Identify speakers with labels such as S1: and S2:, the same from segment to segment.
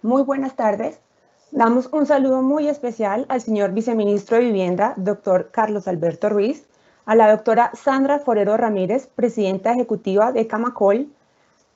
S1: Muy buenas tardes. Damos un saludo muy especial al señor viceministro de Vivienda, doctor Carlos Alberto Ruiz, a la doctora Sandra Forero Ramírez, presidenta ejecutiva de Camacol,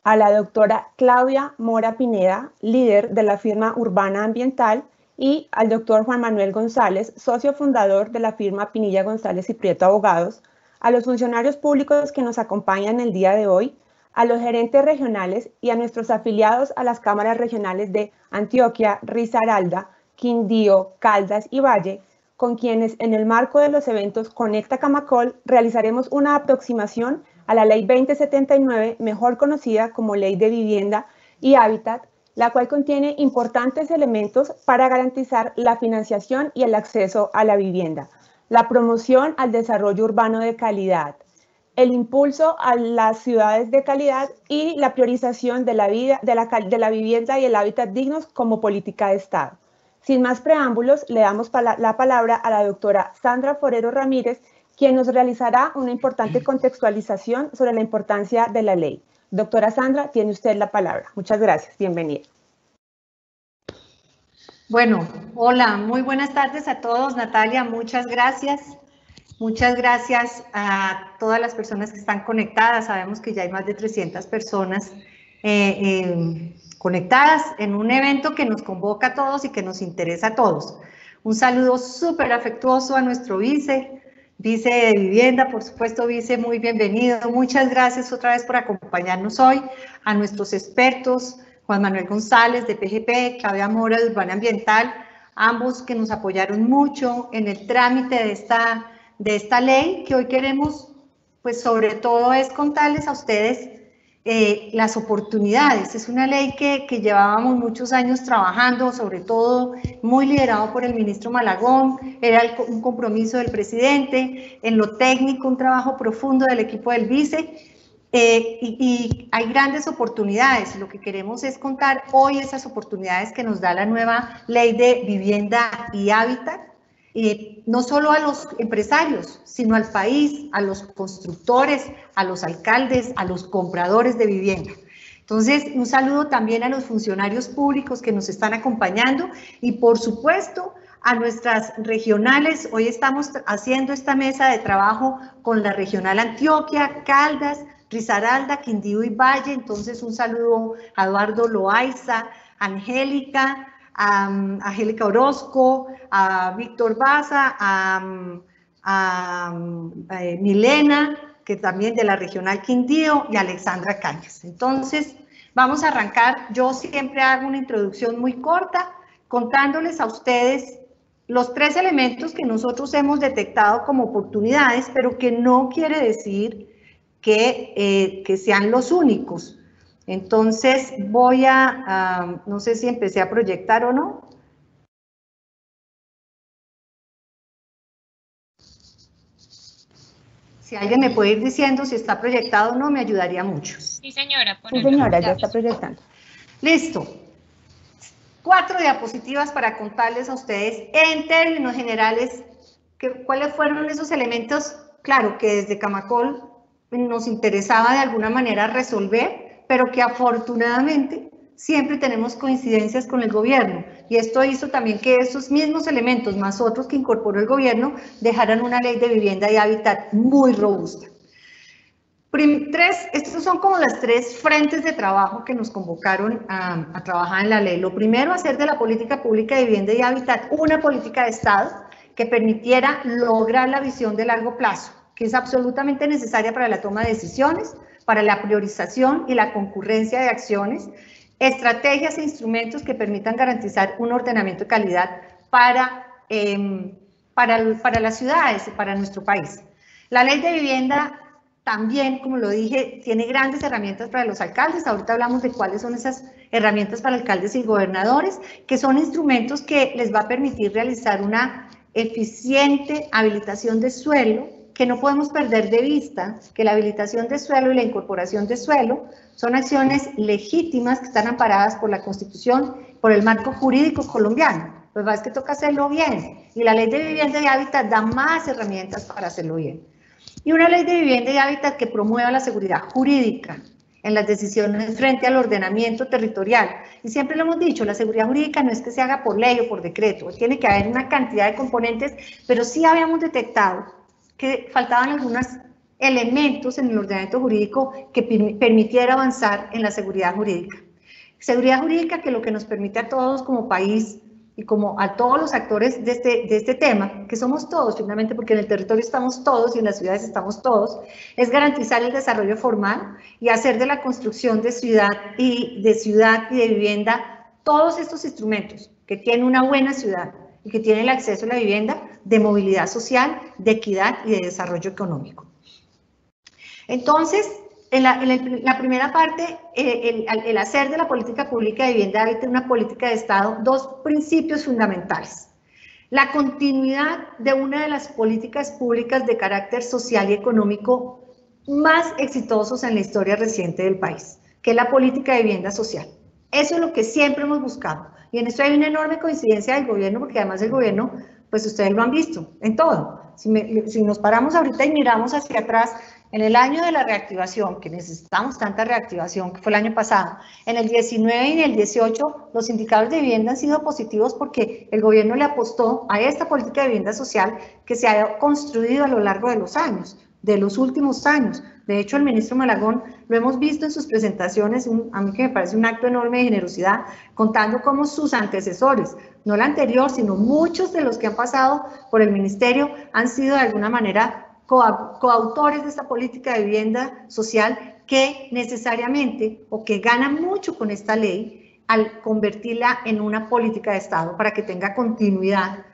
S1: a la doctora Claudia Mora Pineda, líder de la firma Urbana Ambiental, y al doctor Juan Manuel González, socio fundador de la firma Pinilla González y Prieto Abogados, a los funcionarios públicos que nos acompañan el día de hoy, a los gerentes regionales y a nuestros afiliados a las cámaras regionales de Antioquia, Risaralda, Quindío, Caldas y Valle, con quienes en el marco de los eventos Conecta Camacol realizaremos una aproximación a la Ley 2079, mejor conocida como Ley de Vivienda y Hábitat, la cual contiene importantes elementos para garantizar la financiación y el acceso a la vivienda, la promoción al desarrollo urbano de calidad, el impulso a las ciudades de calidad y la priorización de la vivienda y el hábitat dignos como política de Estado. Sin más preámbulos, le damos la palabra a la doctora Sandra Forero Ramírez, quien nos realizará una importante contextualización sobre la importancia de la ley. Doctora Sandra, tiene usted la palabra. Muchas gracias. Bienvenida.
S2: Bueno, hola, muy buenas tardes a todos. Natalia, muchas gracias. Muchas gracias a todas las personas que están conectadas. Sabemos que ya hay más de 300 personas conectadas en un evento que nos convoca a todos y que nos interesa a todos. Un saludo súper afectuoso a nuestro vice de Vivienda, por supuesto, vice, muy bienvenido. Muchas gracias otra vez por acompañarnos hoy, a nuestros expertos, Juan Manuel González de PGP, Claudia Mora de Urbana Ambiental, ambos que nos apoyaron mucho en el trámite de esta ley, que hoy queremos, pues sobre todo es contarles a ustedes las oportunidades. Es una ley que llevábamos muchos años trabajando, sobre todo muy liderado por el ministro Malagón, era un compromiso del presidente, en lo técnico un trabajo profundo del equipo del vice, y hay grandes oportunidades. Lo que queremos es contar hoy esas oportunidades que nos da la nueva ley de vivienda y hábitat, no solo a los empresarios, sino al país, a los constructores, a los alcaldes, a los compradores de vivienda. Entonces, un saludo también a los funcionarios públicos que nos están acompañando y, por supuesto, a nuestras regionales. Hoy estamos haciendo esta mesa de trabajo con la regional Antioquia, Caldas, Risaralda, Quindío y Valle. Entonces, un saludo a Eduardo Loaiza, Angélica, a Angélica Orozco, a Víctor Baza, a Milena, que también de la regional Quindío, y Alexandra Cañas. Entonces, vamos a arrancar. Yo siempre hago una introducción muy corta, contándoles a ustedes los 3 elementos que nosotros hemos detectado como oportunidades, pero que no quiere decir que sean los únicos. Entonces voy no sé si empecé a proyectar o no. Si alguien me puede ir diciendo si está proyectado o no, me ayudaría mucho.
S3: Sí, señora.
S1: Sí, señora, ya está proyectando.
S2: Listo. 4 diapositivas para contarles a ustedes en términos generales cuáles fueron esos elementos, claro, que desde Camacol nos interesaba de alguna manera resolver, pero que afortunadamente siempre tenemos coincidencias con el gobierno, y esto hizo también que esos mismos elementos, más otros que incorporó el gobierno, dejaran una ley de vivienda y hábitat muy robusta. Estos son como las 3 frentes de trabajo que nos convocaron a trabajar en la ley. Lo primero, hacer de la política pública de vivienda y hábitat una política de Estado que permitiera lograr la visión de largo plazo, que es absolutamente necesaria para la toma de decisiones, para la priorización y la concurrencia de acciones, estrategias e instrumentos que permitan garantizar un ordenamiento de calidad para las ciudades y para nuestro país. La ley de vivienda también, como lo dije, tiene grandes herramientas para los alcaldes. Ahorita hablamos de cuáles son esas herramientas para alcaldes y gobernadores, que son instrumentos que les va a permitir realizar una eficiente habilitación de suelo, que no podemos perder de vista que la habilitación de suelo y la incorporación de suelo son acciones legítimas que están amparadas por la Constitución, por el marco jurídico colombiano. Pues es que toca hacerlo bien, y la Ley de Vivienda y Hábitat da más herramientas para hacerlo bien. Y una ley de vivienda y hábitat que promueva la seguridad jurídica en las decisiones frente al ordenamiento territorial. Y siempre lo hemos dicho, la seguridad jurídica no es que se haga por ley o por decreto, tiene que haber una cantidad de componentes, pero sí habíamos detectado que faltaban algunos elementos en el ordenamiento jurídico que permitiera avanzar en la seguridad jurídica. Seguridad jurídica que lo que nos permite a todos como país y como a todos los actores de este tema, que somos todos finalmente, porque en el territorio estamos todos y en las ciudades estamos todos, es garantizar el desarrollo formal y hacer de la construcción de ciudad y de vivienda todos estos instrumentos que tiene una buena ciudad y que tiene el acceso a la vivienda de movilidad social, de equidad y de desarrollo económico. Entonces, en la primera parte, el hacer de la política pública de vivienda debe tener una política de Estado, dos principios fundamentales. La continuidad de una de las políticas públicas de carácter social y económico más exitosos en la historia reciente del país, que es la política de vivienda social. Eso es lo que siempre hemos buscado. Y en esto hay una enorme coincidencia del gobierno, porque además el gobierno, pues ustedes lo han visto en todo. Si nos paramos ahorita y miramos hacia atrás, en el año de la reactivación, que necesitamos tanta reactivación, que fue el año pasado, en el 19 y en el 18, los indicadores de vivienda han sido positivos porque el gobierno le apostó a esta política de vivienda social que se ha construido a lo largo de los años, de los últimos años. De hecho, el ministro Malagón lo hemos visto en sus presentaciones, a mí que me parece un acto enorme de generosidad, contando cómo sus antecesores, no el anterior, sino muchos de los que han pasado por el ministerio, han sido de alguna manera coautores de esta política de vivienda social que necesariamente o que ganan mucho con esta ley al convertirla en una política de Estado para que tenga continuidad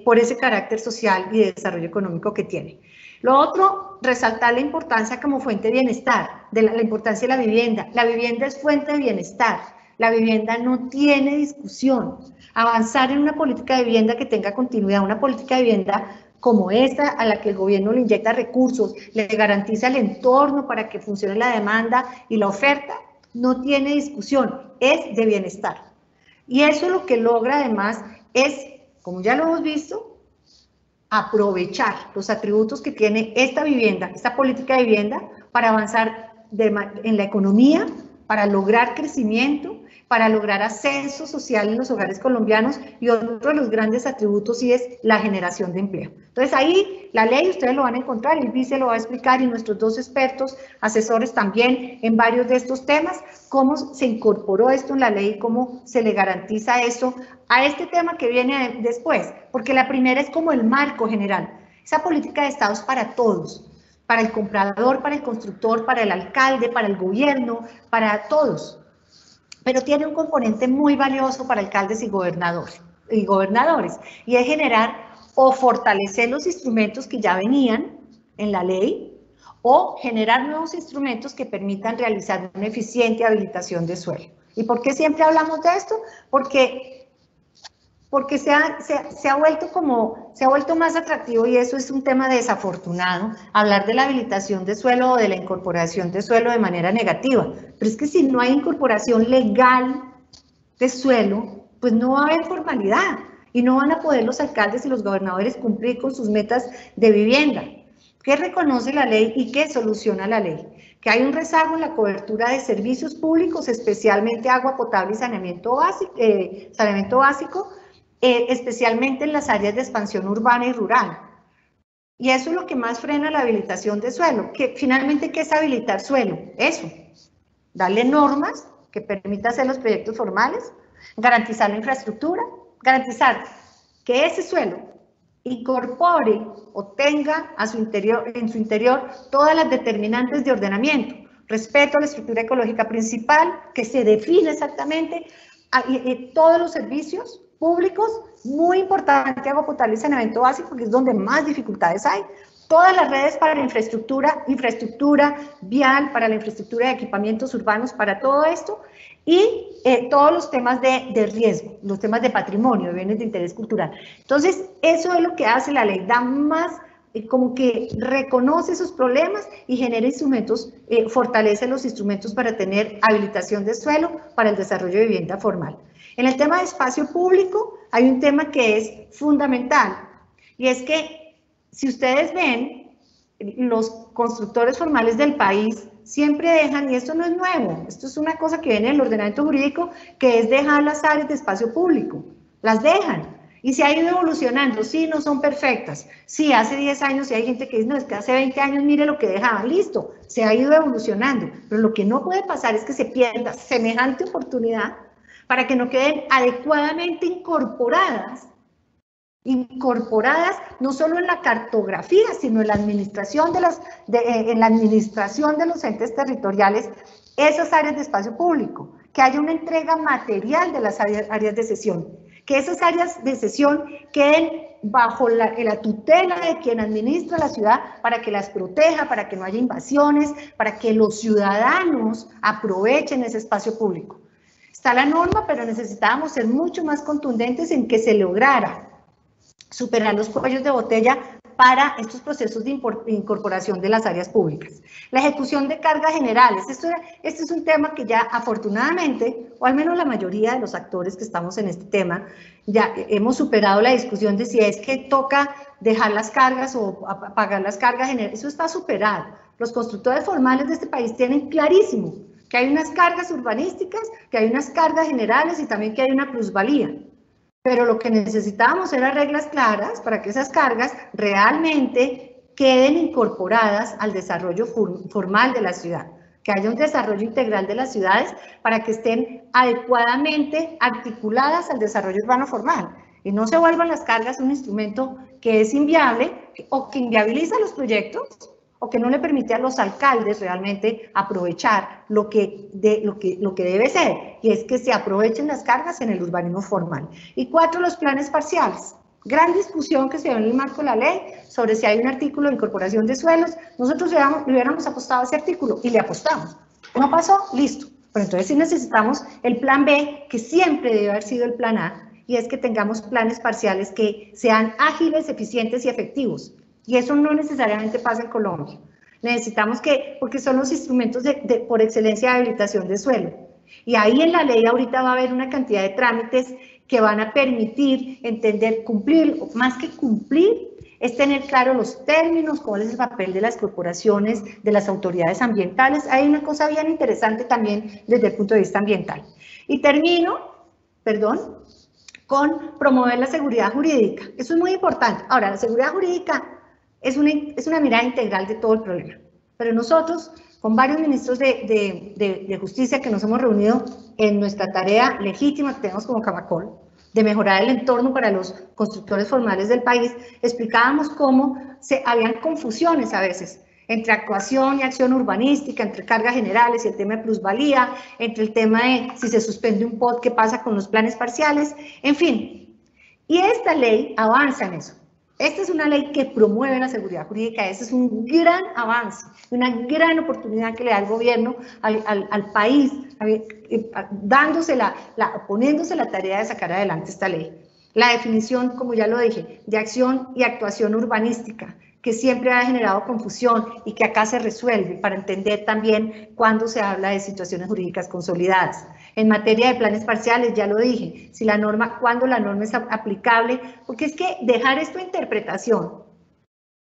S2: por ese carácter social y de desarrollo económico que tiene. Lo otro, resaltar la importancia como fuente de bienestar, la importancia de la vivienda. La vivienda es fuente de bienestar, la vivienda no tiene discusión. Avanzar en una política de vivienda que tenga continuidad, una política de vivienda como esta, a la que el gobierno le inyecta recursos, le garantiza el entorno para que funcione la demanda y la oferta, no tiene discusión, es de bienestar. Y eso lo que logra además es, como ya lo hemos visto, aprovechar los atributos que tiene esta vivienda, esta política de vivienda, para avanzar en la economía, para lograr crecimiento, para lograr ascenso social en los hogares colombianos, y otro de los grandes atributos sí es la generación de empleo. Entonces ahí la ley ustedes lo van a encontrar, el vice lo va a explicar y nuestros dos expertos, asesores también en varios de estos temas, cómo se incorporó esto en la ley, cómo se le garantiza eso a este tema que viene después, porque la primera es como el marco general. Esa política de Estado es para todos, para el comprador, para el constructor, para el alcalde, para el gobierno, para todos. Pero tiene un componente muy valioso para alcaldes y gobernadores, y es generar o fortalecer los instrumentos que ya venían en la ley, o generar nuevos instrumentos que permitan realizar una eficiente habilitación de suelo. ¿Y por qué siempre hablamos de esto? Porque se ha vuelto más atractivo, y eso es un tema desafortunado, hablar de la habilitación de suelo o de la incorporación de suelo de manera negativa. Pero es que si no hay incorporación legal de suelo, pues no va a haber formalidad y no van a poder los alcaldes y los gobernadores cumplir con sus metas de vivienda. ¿Qué reconoce la ley y qué soluciona la ley? Que hay un rezago en la cobertura de servicios públicos, especialmente agua potable y saneamiento básico, especialmente en las áreas de expansión urbana y rural. Y eso es lo que más frena la habilitación de suelo. Que finalmente, ¿qué es habilitar suelo? Eso, darle normas que permitan hacer los proyectos formales, garantizar la infraestructura, garantizar que ese suelo incorpore o tenga en su interior todas las determinantes de ordenamiento, respeto a la estructura ecológica principal, que se define exactamente todos los servicios públicos, muy importante, agua potable y saneamiento básico, porque es donde más dificultades hay, todas las redes para la infraestructura vial, para la infraestructura de equipamientos urbanos, para todo esto, y todos los temas de riesgo, los temas de patrimonio, de bienes de interés cultural. Entonces, eso es lo que hace la ley, da más, como que reconoce esos problemas y genera instrumentos, fortalece los instrumentos para tener habilitación de suelo para el desarrollo de vivienda formal. En el tema de espacio público hay un tema que es fundamental, y es que si ustedes ven, los constructores formales del país siempre dejan, y esto no es nuevo, esto es una cosa que viene del ordenamiento jurídico, que es dejar las áreas de espacio público, las dejan, y se ha ido evolucionando. Sí, no son perfectas, sí, hace 10 años, y hay gente que dice, no, es que hace 20 años, mire lo que dejaban, listo, se ha ido evolucionando, pero lo que no puede pasar es que se pierda semejante oportunidad para que no queden adecuadamente incorporadas no solo en la cartografía, sino en la administración de los entes territoriales, esas áreas de espacio público, que haya una entrega material de las áreas de cesión, que esas áreas de cesión queden bajo la tutela de quien administra la ciudad para que las proteja, para que no haya invasiones, para que los ciudadanos aprovechen ese espacio público. Está la norma, pero necesitábamos ser mucho más contundentes en que se lograra superar los cuellos de botella para estos procesos de incorporación de las áreas públicas. La ejecución de cargas generales, este es un tema que ya afortunadamente, o al menos la mayoría de los actores que estamos en este tema, ya hemos superado la discusión de si es que toca dejar las cargas o pagar las cargas generales, eso está superado. Los constructores formales de este país tienen clarísimo que hay unas cargas urbanísticas, que hay unas cargas generales y también que hay una plusvalía. Pero lo que necesitábamos eran reglas claras para que esas cargas realmente queden incorporadas al desarrollo formal de la ciudad, que haya un desarrollo integral de las ciudades para que estén adecuadamente articuladas al desarrollo urbano formal y no se vuelvan las cargas un instrumento que es inviable o que inviabiliza los proyectos o que no le permite a los alcaldes realmente aprovechar lo que debe ser, y es que se aprovechen las cargas en el urbanismo formal. Y 4, los planes parciales. Gran discusión que se dio en el marco de la ley sobre si hay un artículo de incorporación de suelos. Nosotros hubiéramos apostado a ese artículo y le apostamos. No pasó, listo. Pero entonces sí necesitamos el plan B, que siempre debe haber sido el plan A, y es que tengamos planes parciales que sean ágiles, eficientes y efectivos. Y eso no necesariamente pasa en Colombia. Necesitamos porque son los instrumentos por excelencia de habilitación de suelo. Y ahí en la ley ahorita va a haber una cantidad de trámites que van a permitir entender, cumplir, más que cumplir, es tener claro los términos, cuál es el papel de las corporaciones, de las autoridades ambientales. Hay una cosa bien interesante también desde el punto de vista ambiental. Y termino, con promover la seguridad jurídica. Eso es muy importante. Ahora, la seguridad jurídica es una mirada integral de todo el problema. Pero nosotros, con varios ministros de justicia que nos hemos reunido en nuestra tarea legítima que tenemos como Camacol, de mejorar el entorno para los constructores formales del país, explicábamos cómo habían confusiones a veces entre actuación y acción urbanística, entre cargas generales y el tema de plusvalía, entre el tema de si se suspende un POT, qué pasa con los planes parciales, en fin. Y esta ley avanza en eso. Esta es una ley que promueve la seguridad jurídica, ese es un gran avance, una gran oportunidad que le da el gobierno al país, poniéndose la tarea de sacar adelante esta ley. La definición, como ya lo dije, de acción y actuación urbanística, que siempre ha generado confusión y que acá se resuelve para entender también cuando se habla de situaciones jurídicas consolidadas. En materia de planes parciales, ya lo dije, cuando la norma es aplicable, porque es que dejar esto a interpretación,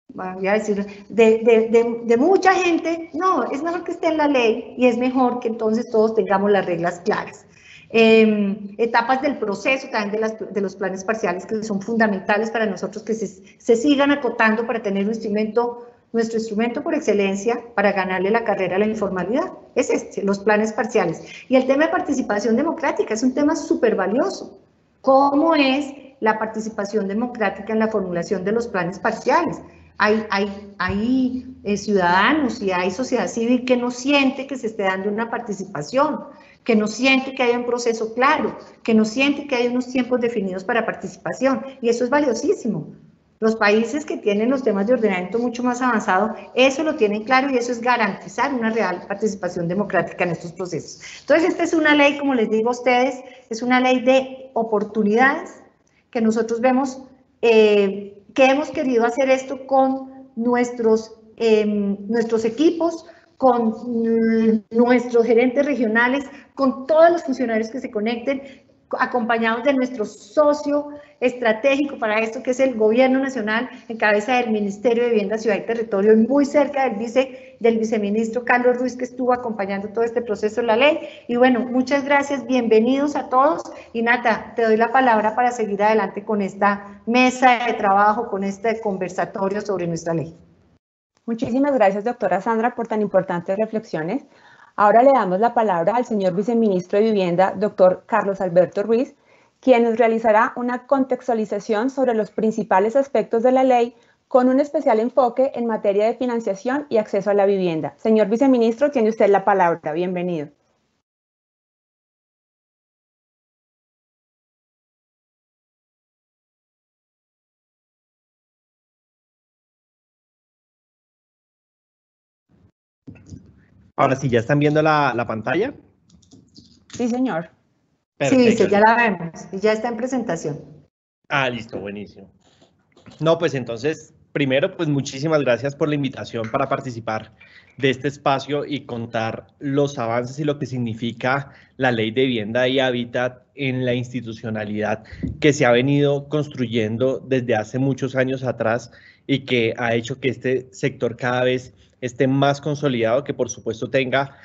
S2: voy a decir, de mucha gente, no, es mejor que esté en la ley y es mejor que entonces todos tengamos las reglas claras. Etapas del proceso también de los planes parciales que son fundamentales para nosotros que se sigan acotando para tener nuestro instrumento por excelencia para ganarle la carrera a la informalidad, es los planes parciales. Y el tema de participación democrática es un tema súper valioso. ¿Cómo es la participación democrática en la formulación de los planes parciales? Hay ciudadanos y hay sociedad civil que no siente que se esté dando una participación, que no siente que haya un proceso claro, que no siente que hay unos tiempos definidos para participación, y eso es valiosísimo. Los países que tienen los temas de ordenamiento mucho más avanzado, eso lo tienen claro y eso es garantizar una real participación democrática en estos procesos. Entonces, esta es una ley, como les digo a ustedes, es una ley de oportunidades que nosotros vemos que hemos querido hacer esto con nuestros equipos, con nuestros gerentes regionales, con todos los funcionarios que se conecten, acompañados de nuestro socio estratégico para esto, que es el Gobierno Nacional, en cabeza del Ministerio de Vivienda, Ciudad y Territorio, y muy cerca del viceministro Carlos Ruiz, que estuvo acompañando todo este proceso de la ley. Y bueno, muchas gracias, bienvenidos a todos. Y Nata, te doy la palabra para seguir adelante con esta mesa de trabajo, con este conversatorio sobre nuestra ley.
S1: Muchísimas gracias, doctora Sandra, por tan importantes reflexiones. Ahora le damos la palabra al señor viceministro de Vivienda, doctor Carlos Alberto Ruiz, quien nos realizará una contextualización sobre los principales aspectos de la ley con un especial enfoque en materia de financiación y acceso a la vivienda. Señor viceministro, tiene usted la palabra. Bienvenido.
S3: Ahora sí, ¿ya están viendo la pantalla?
S1: Sí, señor.
S2: Perfecto. Sí, ya la vemos y ya está en presentación.
S3: Ah, listo, buenísimo. No, pues entonces, primero, pues muchísimas gracias por la invitación para participar de este espacio y contar los avances y lo que significa la Ley de Vivienda y Hábitat en la institucionalidad que se ha venido construyendo desde hace muchos años atrás y que ha hecho que este sector cada vez esté más consolidado, que por supuesto tenga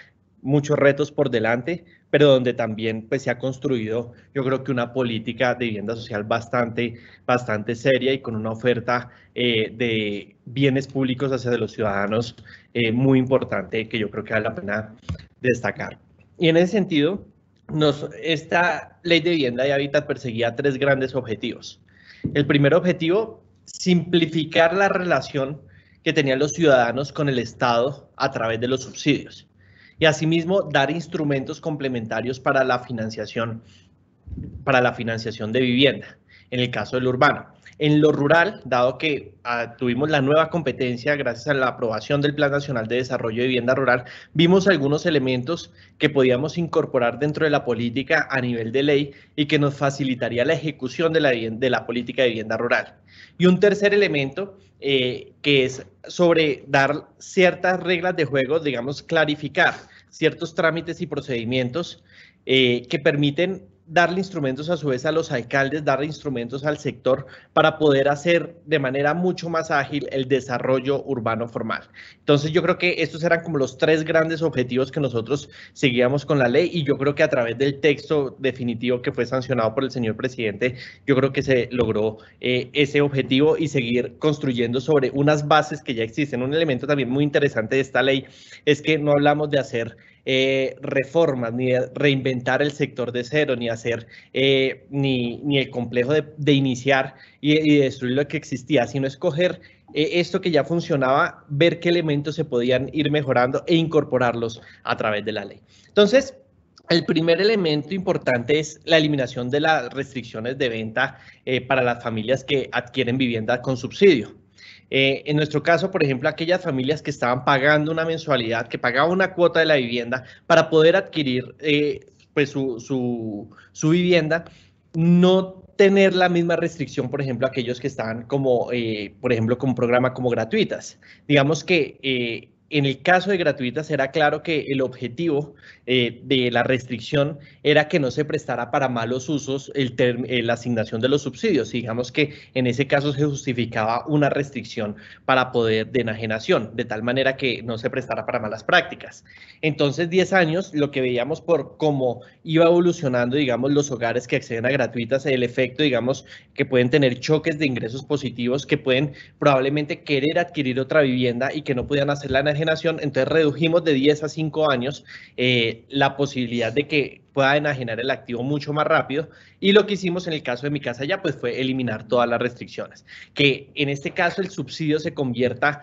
S3: muchos retos por delante, pero donde también pues, se ha construido, yo creo que una política de vivienda social bastante seria y con una oferta de bienes públicos hacia los ciudadanos muy importante, que yo creo que vale la pena destacar. Y en ese sentido, esta ley de vivienda y hábitat perseguía tres grandes objetivos. El primer objetivo, simplificar la relación que tenían los ciudadanos con el Estado a través de los subsidios. Y asimismo, dar instrumentos complementarios para la financiación de vivienda, en el caso del urbano. En lo rural, dado que tuvimos la nueva competencia gracias a la aprobación del Plan Nacional de Desarrollo de Vivienda Rural, vimos algunos elementos que podíamos incorporar dentro de la política a nivel de ley y que nos facilitaría la ejecución de la política de vivienda rural. Y un tercer elemento que es sobre dar ciertas reglas de juego, digamos, clarificar ciertos trámites y procedimientos que permiten darle instrumentos a su vez a los alcaldes, darle instrumentos al sector para poder hacer de manera mucho más ágil el desarrollo urbano formal. Entonces yo creo que estos eran como los tres grandes objetivos que nosotros seguíamos con la ley y yo creo que a través del texto definitivo que fue sancionado por el señor presidente, yo creo que se logró ese objetivo y seguir construyendo sobre unas bases que ya existen. Un elemento también muy interesante de esta ley es que no hablamos de hacer reformas, ni de reinventar el sector de cero, ni hacer ni el complejo de iniciar y destruir lo que existía, sino escoger esto que ya funcionaba, ver qué elementos se podían ir mejorando e incorporarlos a través de la ley. Entonces, el primer elemento importante es la eliminación de las restricciones de venta para las familias que adquieren vivienda con subsidio. En nuestro caso, por ejemplo, aquellas familias que estaban pagando una mensualidad, que pagaban una cuota de la vivienda para poder adquirir pues su vivienda, no tener la misma restricción, por ejemplo, aquellos que estaban como, por ejemplo, con un programa como gratuitas. Digamos que en el caso de gratuitas era claro que el objetivo de la restricción era que no se prestara para malos usos la asignación de los subsidios. Digamos que en ese caso se justificaba una restricción para poder de enajenación, de tal manera que no se prestara para malas prácticas. Entonces, 10 años, lo que veíamos por cómo iba evolucionando, digamos, los hogares que acceden a gratuitas, el efecto, digamos, que pueden tener choques de ingresos positivos, que pueden probablemente querer adquirir otra vivienda y que no podían hacer la enajenación. Entonces redujimos de 10 a 5 años la posibilidad de que pueda enajenar el activo mucho más rápido y lo que hicimos en el caso de Mi Casa Ya pues fue eliminar todas las restricciones, que en este caso el subsidio se convierta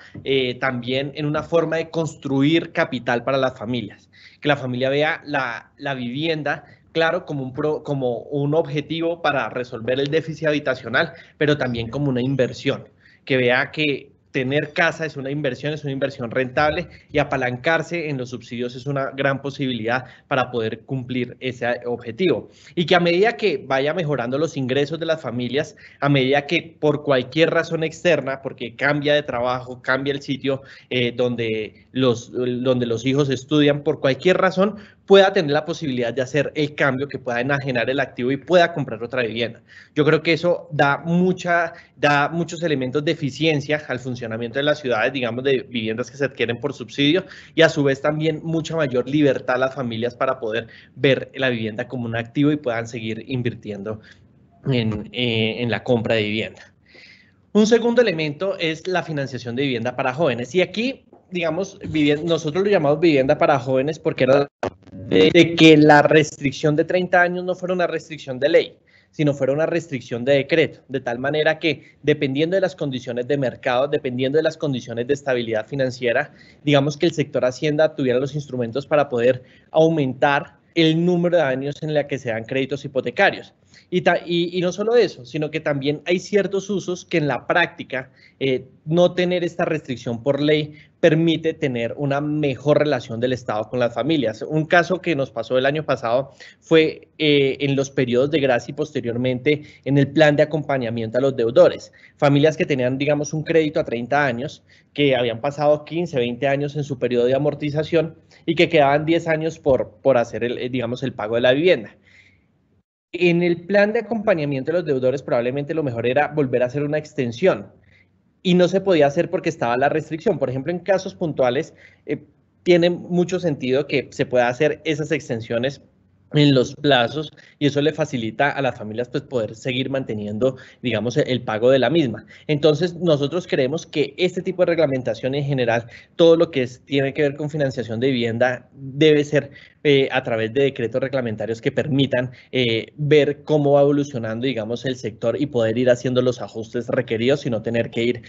S3: también en una forma de construir capital para las familias, que la familia vea la vivienda claro, como un objetivo para resolver el déficit habitacional, pero también como una inversión, que vea que tener casa es una inversión rentable y apalancarse en los subsidios es una gran posibilidad para poder cumplir ese objetivo. Y que a medida que vaya mejorando los ingresos de las familias, a medida que por cualquier razón externa, porque cambia de trabajo, cambia el sitio donde los hijos estudian, por cualquier razón, pueda tener la posibilidad de hacer el cambio, que pueda enajenar el activo y pueda comprar otra vivienda. Yo creo que eso da muchos elementos de eficiencia al funcionamiento de las ciudades, digamos, de viviendas que se adquieren por subsidio, y a su vez también mucha mayor libertad a las familias para poder ver la vivienda como un activo y puedan seguir invirtiendo en la compra de vivienda. Un segundo elemento es la financiación de vivienda para jóvenes. Y aquí, digamos, nosotros lo llamamos vivienda para jóvenes porque era de que la restricción de 30 años no fuera una restricción de ley, sino fuera una restricción de decreto, de tal manera que, dependiendo de las condiciones de mercado, dependiendo de las condiciones de estabilidad financiera, digamos que el sector Hacienda tuviera los instrumentos para poder aumentar el número de años en la que se dan créditos hipotecarios. Y no solo eso, sino que también hay ciertos usos que en la práctica no tener esta restricción por ley permite tener una mejor relación del Estado con las familias. Un caso que nos pasó el año pasado fue en los periodos de gracia y posteriormente en el plan de acompañamiento a los deudores. Familias que tenían, digamos, un crédito a 30 años, que habían pasado 15, 20 años en su periodo de amortización y que quedaban 10 años por hacer, el pago de la vivienda. En el plan de acompañamiento de los deudores probablemente lo mejor era volver a hacer una extensión y no se podía hacer porque estaba la restricción. Por ejemplo, en casos puntuales tiene mucho sentido que se pueda hacer esas extensiones en los plazos y eso le facilita a las familias pues poder seguir manteniendo, digamos, el pago de la misma. Entonces, nosotros creemos que este tipo de reglamentación en general, todo lo que tiene que ver con financiación de vivienda debe ser a través de decretos reglamentarios que permitan ver cómo va evolucionando, digamos, el sector y poder ir haciendo los ajustes requeridos y no tener que ir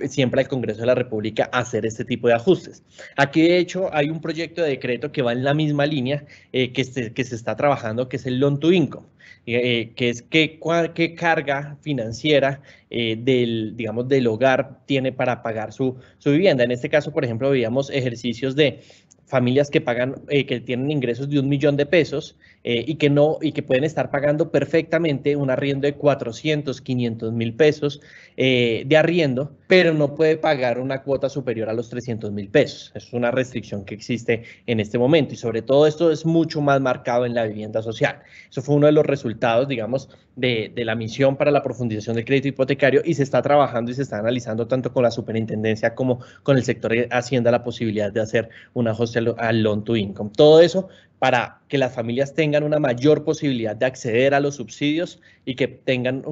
S3: siempre al Congreso de la República a hacer este tipo de ajustes. Aquí, de hecho, hay un proyecto de decreto que va en la misma línea que se está trabajando, que es el Loan to Income, que es qué carga financiera del hogar tiene para pagar su vivienda. En este caso, por ejemplo, veíamos ejercicios de familias que pagan, que tienen ingresos de 1 millón de pesos y que pueden estar pagando perfectamente un arriendo de 400, 500 mil pesos de arriendo, pero no puede pagar una cuota superior a los 300 mil pesos. Es una restricción que existe en este momento y sobre todo esto es mucho más marcado en la vivienda social. Eso fue uno de los resultados, digamos, de la misión para la profundización del crédito hipotecario y se está trabajando y se está analizando tanto con la superintendencia como con el sector Hacienda la posibilidad de hacer un ajuste al Loan to Income. Todo eso para que las familias tengan una mayor posibilidad de acceder a los subsidios y que tengan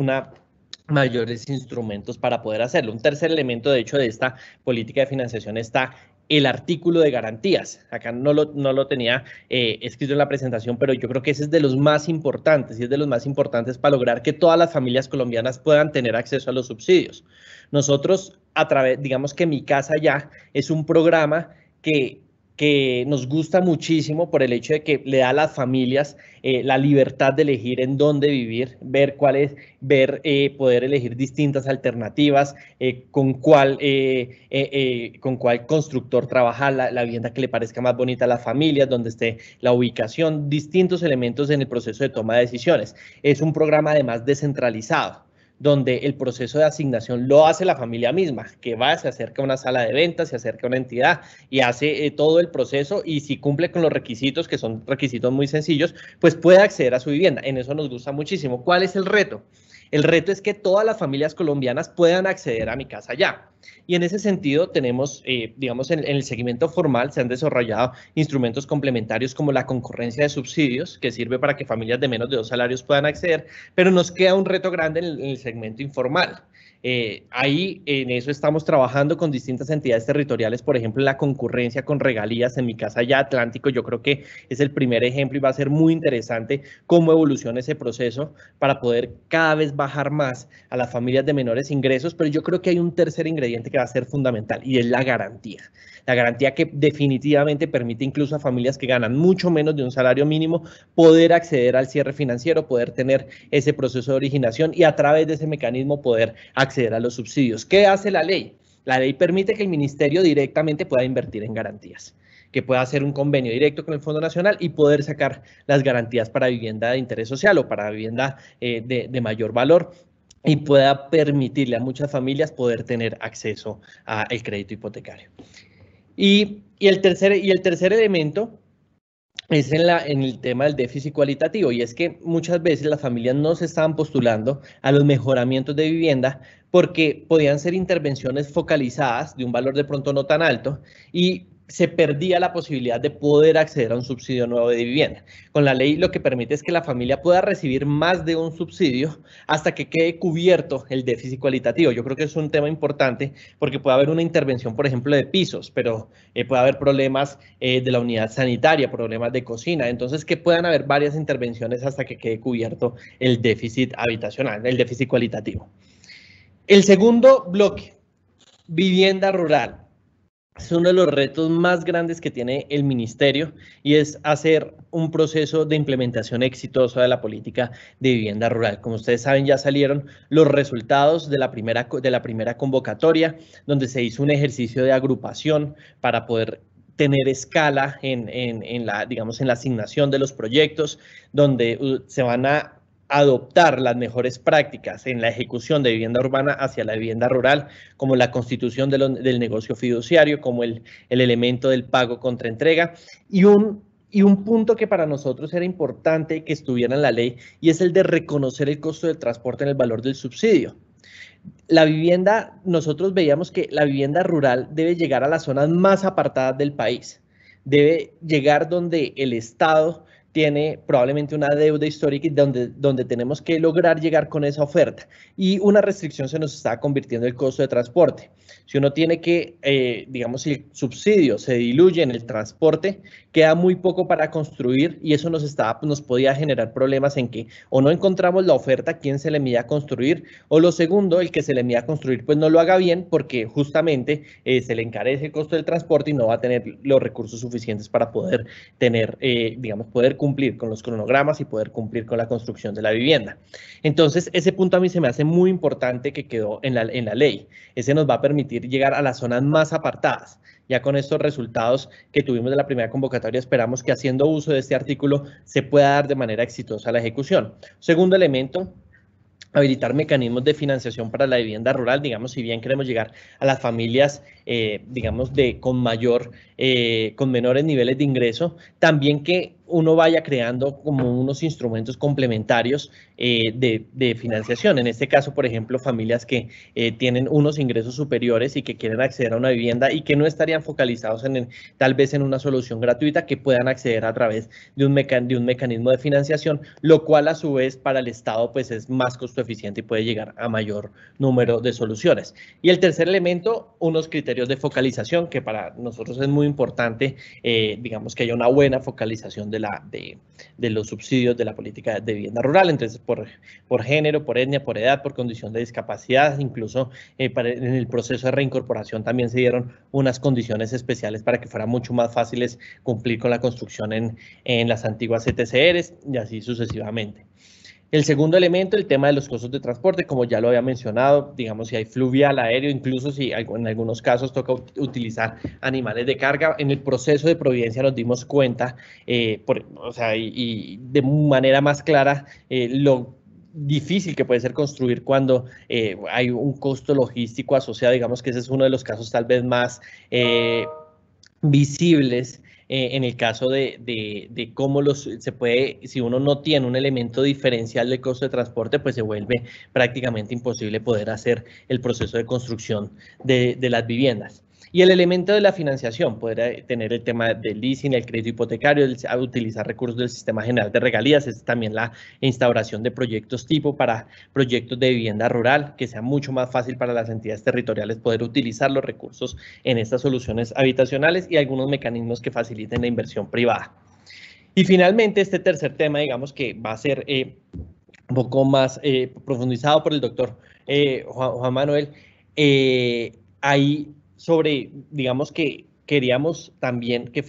S3: mayores instrumentos para poder hacerlo. Un tercer elemento, de hecho, de esta política de financiación está el artículo de garantías. Acá no lo tenía escrito en la presentación, pero yo creo que ese es de los más importantes y es de los más importantes para lograr que todas las familias colombianas puedan tener acceso a los subsidios. Nosotros, digamos que Mi Casa Ya es un programa que nos gusta muchísimo por el hecho de que le da a las familias la libertad de elegir en dónde vivir, poder elegir distintas alternativas, con cuál constructor trabajar, la vivienda que le parezca más bonita a las familias, donde esté la ubicación, distintos elementos en el proceso de toma de decisiones. Es un programa además descentralizado, donde el proceso de asignación lo hace la familia misma, que va, se acerca a una sala de ventas, se acerca a una entidad y hace todo el proceso y si cumple con los requisitos, que son requisitos muy sencillos, pues puede acceder a su vivienda. En eso nos gusta muchísimo. ¿Cuál es el reto? El reto es que todas las familias colombianas puedan acceder a Mi Casa Ya. Y en ese sentido tenemos, digamos, en el segmento formal se han desarrollado instrumentos complementarios como la concurrencia de subsidios, que sirve para que familias de menos de 2 salarios puedan acceder, pero nos queda un reto grande en el segmento informal. Ahí en eso estamos trabajando con distintas entidades territoriales, por ejemplo, la concurrencia con regalías en Mi Casa Ya Atlántico. Yo creo que es el primer ejemplo y va a ser muy interesante cómo evoluciona ese proceso para poder cada vez bajar más a las familias de menores ingresos, pero yo creo que hay un tercer ingrediente que va a ser fundamental y es la garantía. La garantía que definitivamente permite incluso a familias que ganan mucho menos de un salario mínimo poder acceder al cierre financiero, poder tener ese proceso de originación y a través de ese mecanismo poder acceder a los subsidios. ¿Qué hace la ley? La ley permite que el ministerio directamente pueda invertir en garantías, que pueda hacer un convenio directo con el Fondo Nacional y poder sacar las garantías para vivienda de interés social o para vivienda de mayor valor, y pueda permitirle a muchas familias poder tener acceso al crédito hipotecario. Y el tercer elemento es en el tema del déficit cualitativo, y es que muchas veces las familias no se estaban postulando a los mejoramientos de vivienda porque podían ser intervenciones focalizadas de un valor de pronto no tan alto y se perdía la posibilidad de poder acceder a un subsidio nuevo de vivienda. Con la ley lo que permite es que la familia pueda recibir más de un subsidio hasta que quede cubierto el déficit cualitativo. Yo creo que es un tema importante porque puede haber una intervención, por ejemplo, de pisos, pero puede haber problemas de la unidad sanitaria, problemas de cocina, entonces que puedan haber varias intervenciones hasta que quede cubierto el déficit habitacional, el déficit cualitativo. El segundo bloque, vivienda rural. Es uno de los retos más grandes que tiene el ministerio y es hacer un proceso de implementación exitoso de la política de vivienda rural. Como ustedes saben, ya salieron los resultados de la primera convocatoria, donde se hizo un ejercicio de agrupación para poder tener escala en la asignación de los proyectos, donde se van a adoptar las mejores prácticas en la ejecución de vivienda urbana hacia la vivienda rural, como la constitución del negocio fiduciario, como el elemento del pago contra entrega, y un punto que para nosotros era importante que estuviera en la ley, y es el de reconocer el costo del transporte en el valor del subsidio. La vivienda, nosotros veíamos que la vivienda rural debe llegar a las zonas más apartadas del país, debe llegar donde el Estado tiene probablemente una deuda histórica y donde tenemos que lograr llegar con esa oferta. Y una restricción se nos está convirtiendo en el costo de transporte. Si uno tiene que, si el subsidio se diluye en el transporte, queda muy poco para construir y eso nos podía generar problemas en que o no encontramos la oferta a quien se le mide a construir, o lo segundo, el que se le mide a construir pues no lo haga bien porque justamente se le encarece el costo del transporte y no va a tener los recursos suficientes para poder tener, poder cumplir con los cronogramas y poder cumplir con la construcción de la vivienda. Entonces, ese punto a mí se me hace muy importante que quedó en la ley. Ese nos va a permitir llegar a las zonas más apartadas. Ya con estos resultados que tuvimos de la primera convocatoria, esperamos que haciendo uso de este artículo se pueda dar de manera exitosa la ejecución. Segundo elemento, habilitar mecanismos de financiación para la vivienda rural, si bien queremos llegar a las familias, con menores niveles de ingreso, también que uno vaya creando como unos instrumentos complementarios de financiación. En este caso, por ejemplo, familias que tienen unos ingresos superiores y que quieren acceder a una vivienda y que no estarían focalizados tal vez en una solución gratuita, que puedan acceder a través de un mecanismo de financiación, lo cual a su vez para el Estado pues es más costo eficiente y puede llegar a mayor número de soluciones. Y el tercer elemento, unos criterios de focalización, que para nosotros es muy importante, que haya una buena focalización de los subsidios de la política de vivienda rural, entonces por género, por etnia, por edad, por condición de discapacidad, incluso en el proceso de reincorporación también se dieron unas condiciones especiales para que fuera mucho más fáciles cumplir con la construcción en las antiguas CTCRs y así sucesivamente. El segundo elemento, el tema de los costos de transporte, como ya lo había mencionado, si hay fluvial, aéreo, incluso si en algunos casos toca utilizar animales de carga. En el proceso de Providencia nos dimos cuenta, y de manera más clara, lo difícil que puede ser construir cuando hay un costo logístico asociado. Que ese es uno de los casos tal vez más visibles, en el caso de cómo se puede, si uno no tiene un elemento diferencial de costo de transporte, pues se vuelve prácticamente imposible poder hacer el proceso de construcción de las viviendas. Y el elemento de la financiación, poder tener el tema del leasing, el crédito hipotecario, utilizar recursos del Sistema General de Regalías, es también la instauración de proyectos tipo para proyectos de vivienda rural, que sea mucho más fácil para las entidades territoriales poder utilizar los recursos en estas soluciones habitacionales y algunos mecanismos que faciliten la inversión privada. Y finalmente, este tercer tema, que va a ser un poco más profundizado por el doctor Juan Manuel, ahí sobre, que queríamos también que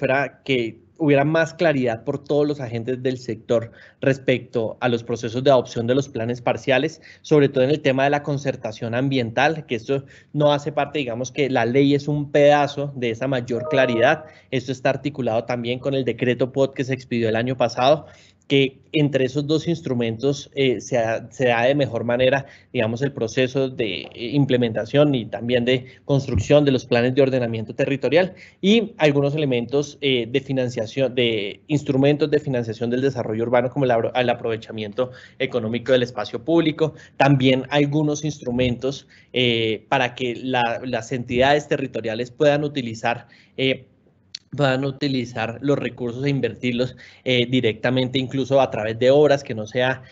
S3: hubiera más claridad por todos los agentes del sector respecto a los procesos de adopción de los planes parciales, sobre todo en el tema de la concertación ambiental, que esto no hace parte, digamos que la ley es un pedazo de esa mayor claridad. Esto está articulado también con el decreto POT que se expidió el año pasado, que entre esos dos instrumentos se da de mejor manera, digamos, el proceso de implementación y también de construcción de los planes de ordenamiento territorial y algunos elementos de financiación, de instrumentos de financiación del desarrollo urbano, como el aprovechamiento económico del espacio público, también algunos instrumentos para que las entidades territoriales puedan utilizar los recursos e invertirlos directamente, incluso a través de obras, que no sea,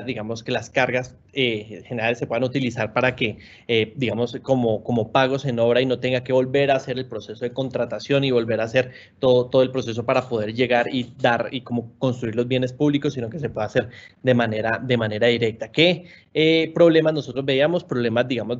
S3: digamos, que las cargas generales se puedan utilizar para que, digamos, como pagos en obra y no tenga que volver a hacer el proceso de contratación y volver a hacer todo el proceso para poder llegar y dar y como construir los bienes públicos, sino que se pueda hacer de manera directa. ¿Qué problemas nosotros veíamos? Problemas, digamos,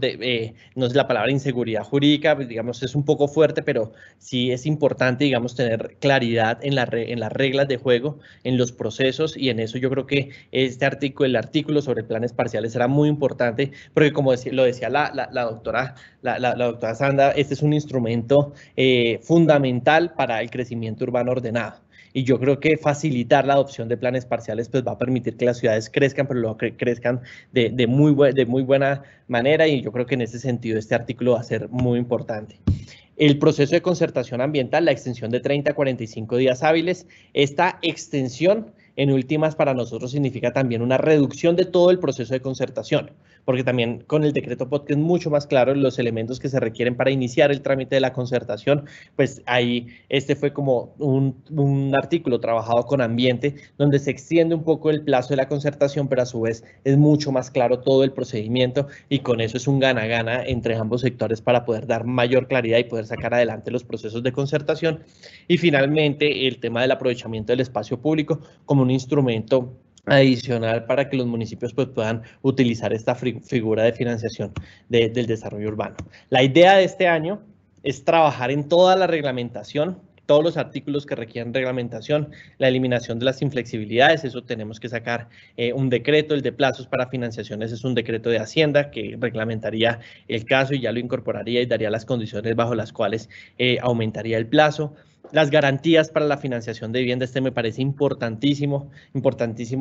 S3: no es la palabra inseguridad jurídica, pues, digamos, es un poco fuerte, pero sí es importante, digamos, tener claridad en las reglas de juego, en los procesos, y en eso yo creo que el artículo sobre planes parciales será muy importante, porque como lo decía la doctora Sandra, este es un instrumento fundamental para el crecimiento urbano ordenado. Y yo creo que facilitar la adopción de planes parciales pues va a permitir que las ciudades crezcan, pero luego crezcan de muy buena manera, y yo creo que en ese sentido este artículo va a ser muy importante. El proceso de concertación ambiental, la extensión de 30 a 45 días hábiles. Esta extensión, en últimas, para nosotros significa también una reducción de todo el proceso de concertación, porque también con el decreto POT, que es mucho más claro los elementos que se requieren para iniciar el trámite de la concertación, pues ahí este fue como un artículo trabajado con ambiente, donde se extiende un poco el plazo de la concertación, pero a su vez es mucho más claro todo el procedimiento, y con eso es un gana-gana entre ambos sectores para poder dar mayor claridad y poder sacar adelante los procesos de concertación. Y finalmente, el tema del aprovechamiento del espacio público como un instrumento adicional para que los municipios pues, puedan utilizar esta figura de financiación del desarrollo urbano. La idea de este año es trabajar en toda la reglamentación, todos los artículos que requieren reglamentación, la eliminación de las inflexibilidades. Eso tenemos que sacar un decreto. El de plazos para financiaciones es un decreto de Hacienda que reglamentaría el caso y ya lo incorporaría y daría las condiciones bajo las cuales aumentaría el plazo. Las garantías para la financiación de vivienda, me parece importantísimo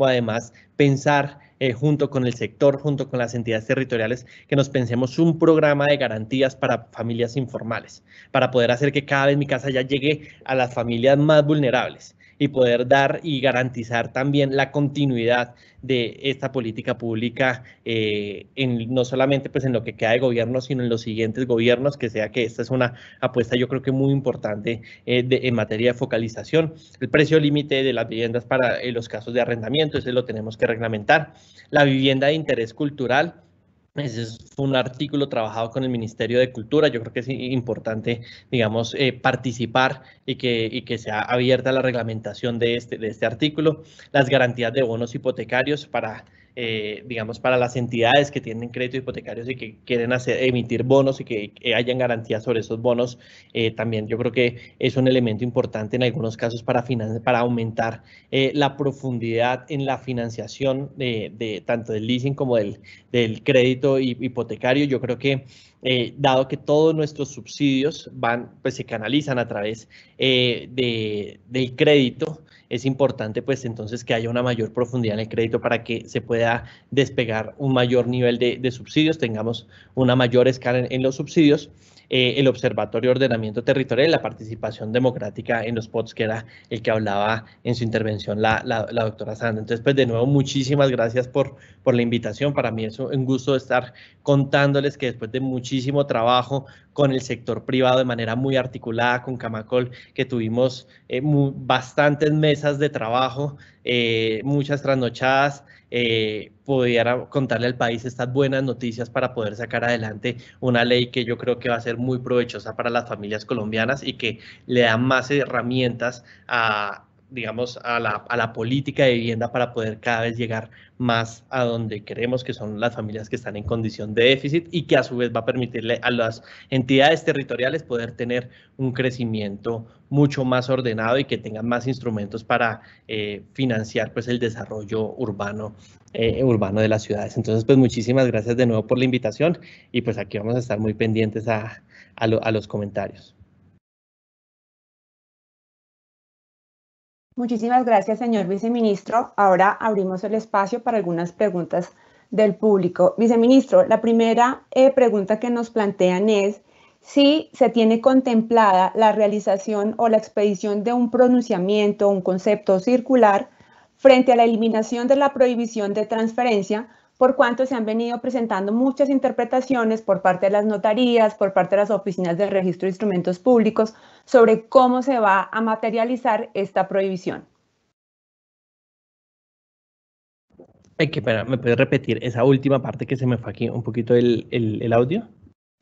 S3: además pensar junto con el sector, junto con las entidades territoriales, que nos pensemos un programa de garantías para familias informales, para poder hacer que cada vez mi casa ya llegue a las familias más vulnerables y poder dar y garantizar también la continuidad de esta política pública, no solamente pues en lo que queda de gobierno, sino en los siguientes gobiernos, que sea que esta es una apuesta yo creo que muy importante en materia de focalización. El precio límite de las viviendas para los casos de arrendamiento, ese lo tenemos que reglamentar. La vivienda de interés cultural, ese fue un artículo trabajado con el Ministerio de Cultura. Yo creo que es importante, digamos, participar y que sea abierta la reglamentación de este artículo. Las garantías de bonos hipotecarios para, digamos, para las entidades que tienen créditos hipotecarios y que quieren emitir bonos y que hayan garantías sobre esos bonos. También yo creo que es un elemento importante en algunos casos para aumentar la profundidad en la financiación de tanto del leasing como del crédito hipotecario. Yo creo que dado que todos nuestros subsidios pues se canalizan a través del crédito, es importante pues entonces que haya una mayor profundidad en el crédito para que se pueda despegar un mayor nivel de subsidios, tengamos una mayor escala en los subsidios. El Observatorio de Ordenamiento Territorial, la participación democrática en los POTs, que era el que hablaba en su intervención la doctora Sandra. Entonces, pues de nuevo, muchísimas gracias por la invitación. Para mí es un gusto estar contándoles que después de muchísimo trabajo con el sector privado de manera muy articulada, con Camacol, que tuvimos bastantes mesas de trabajo, muchas trasnochadas, pudiera contarle al país estas buenas noticias para poder sacar adelante una ley que yo creo que va a ser muy provechosa para las familias colombianas y que le da más herramientas digamos, a la política de vivienda para poder cada vez llegar más a donde queremos, que son las familias que están en condición de déficit y que a su vez va a permitirle a las entidades territoriales poder tener un crecimiento mucho más ordenado y que tengan más instrumentos para financiar pues el desarrollo urbano de las ciudades. Entonces, pues muchísimas gracias de nuevo por la invitación y pues aquí vamos a estar muy pendientes a los comentarios.
S1: Muchísimas gracias, señor viceministro. Ahora abrimos el espacio para algunas preguntas del público. Viceministro, la primera pregunta que nos plantean es si se tiene contemplada la realización o la expedición de un pronunciamiento, un concepto circular frente a la eliminación de la prohibición de transferencia, por cuanto se han venido presentando muchas interpretaciones por parte de las notarías, por parte de las oficinas de registro de instrumentos públicos, sobre cómo se va a materializar esta prohibición.
S3: ¿Me puedes repetir esa última parte que se me fue aquí un poquito el audio?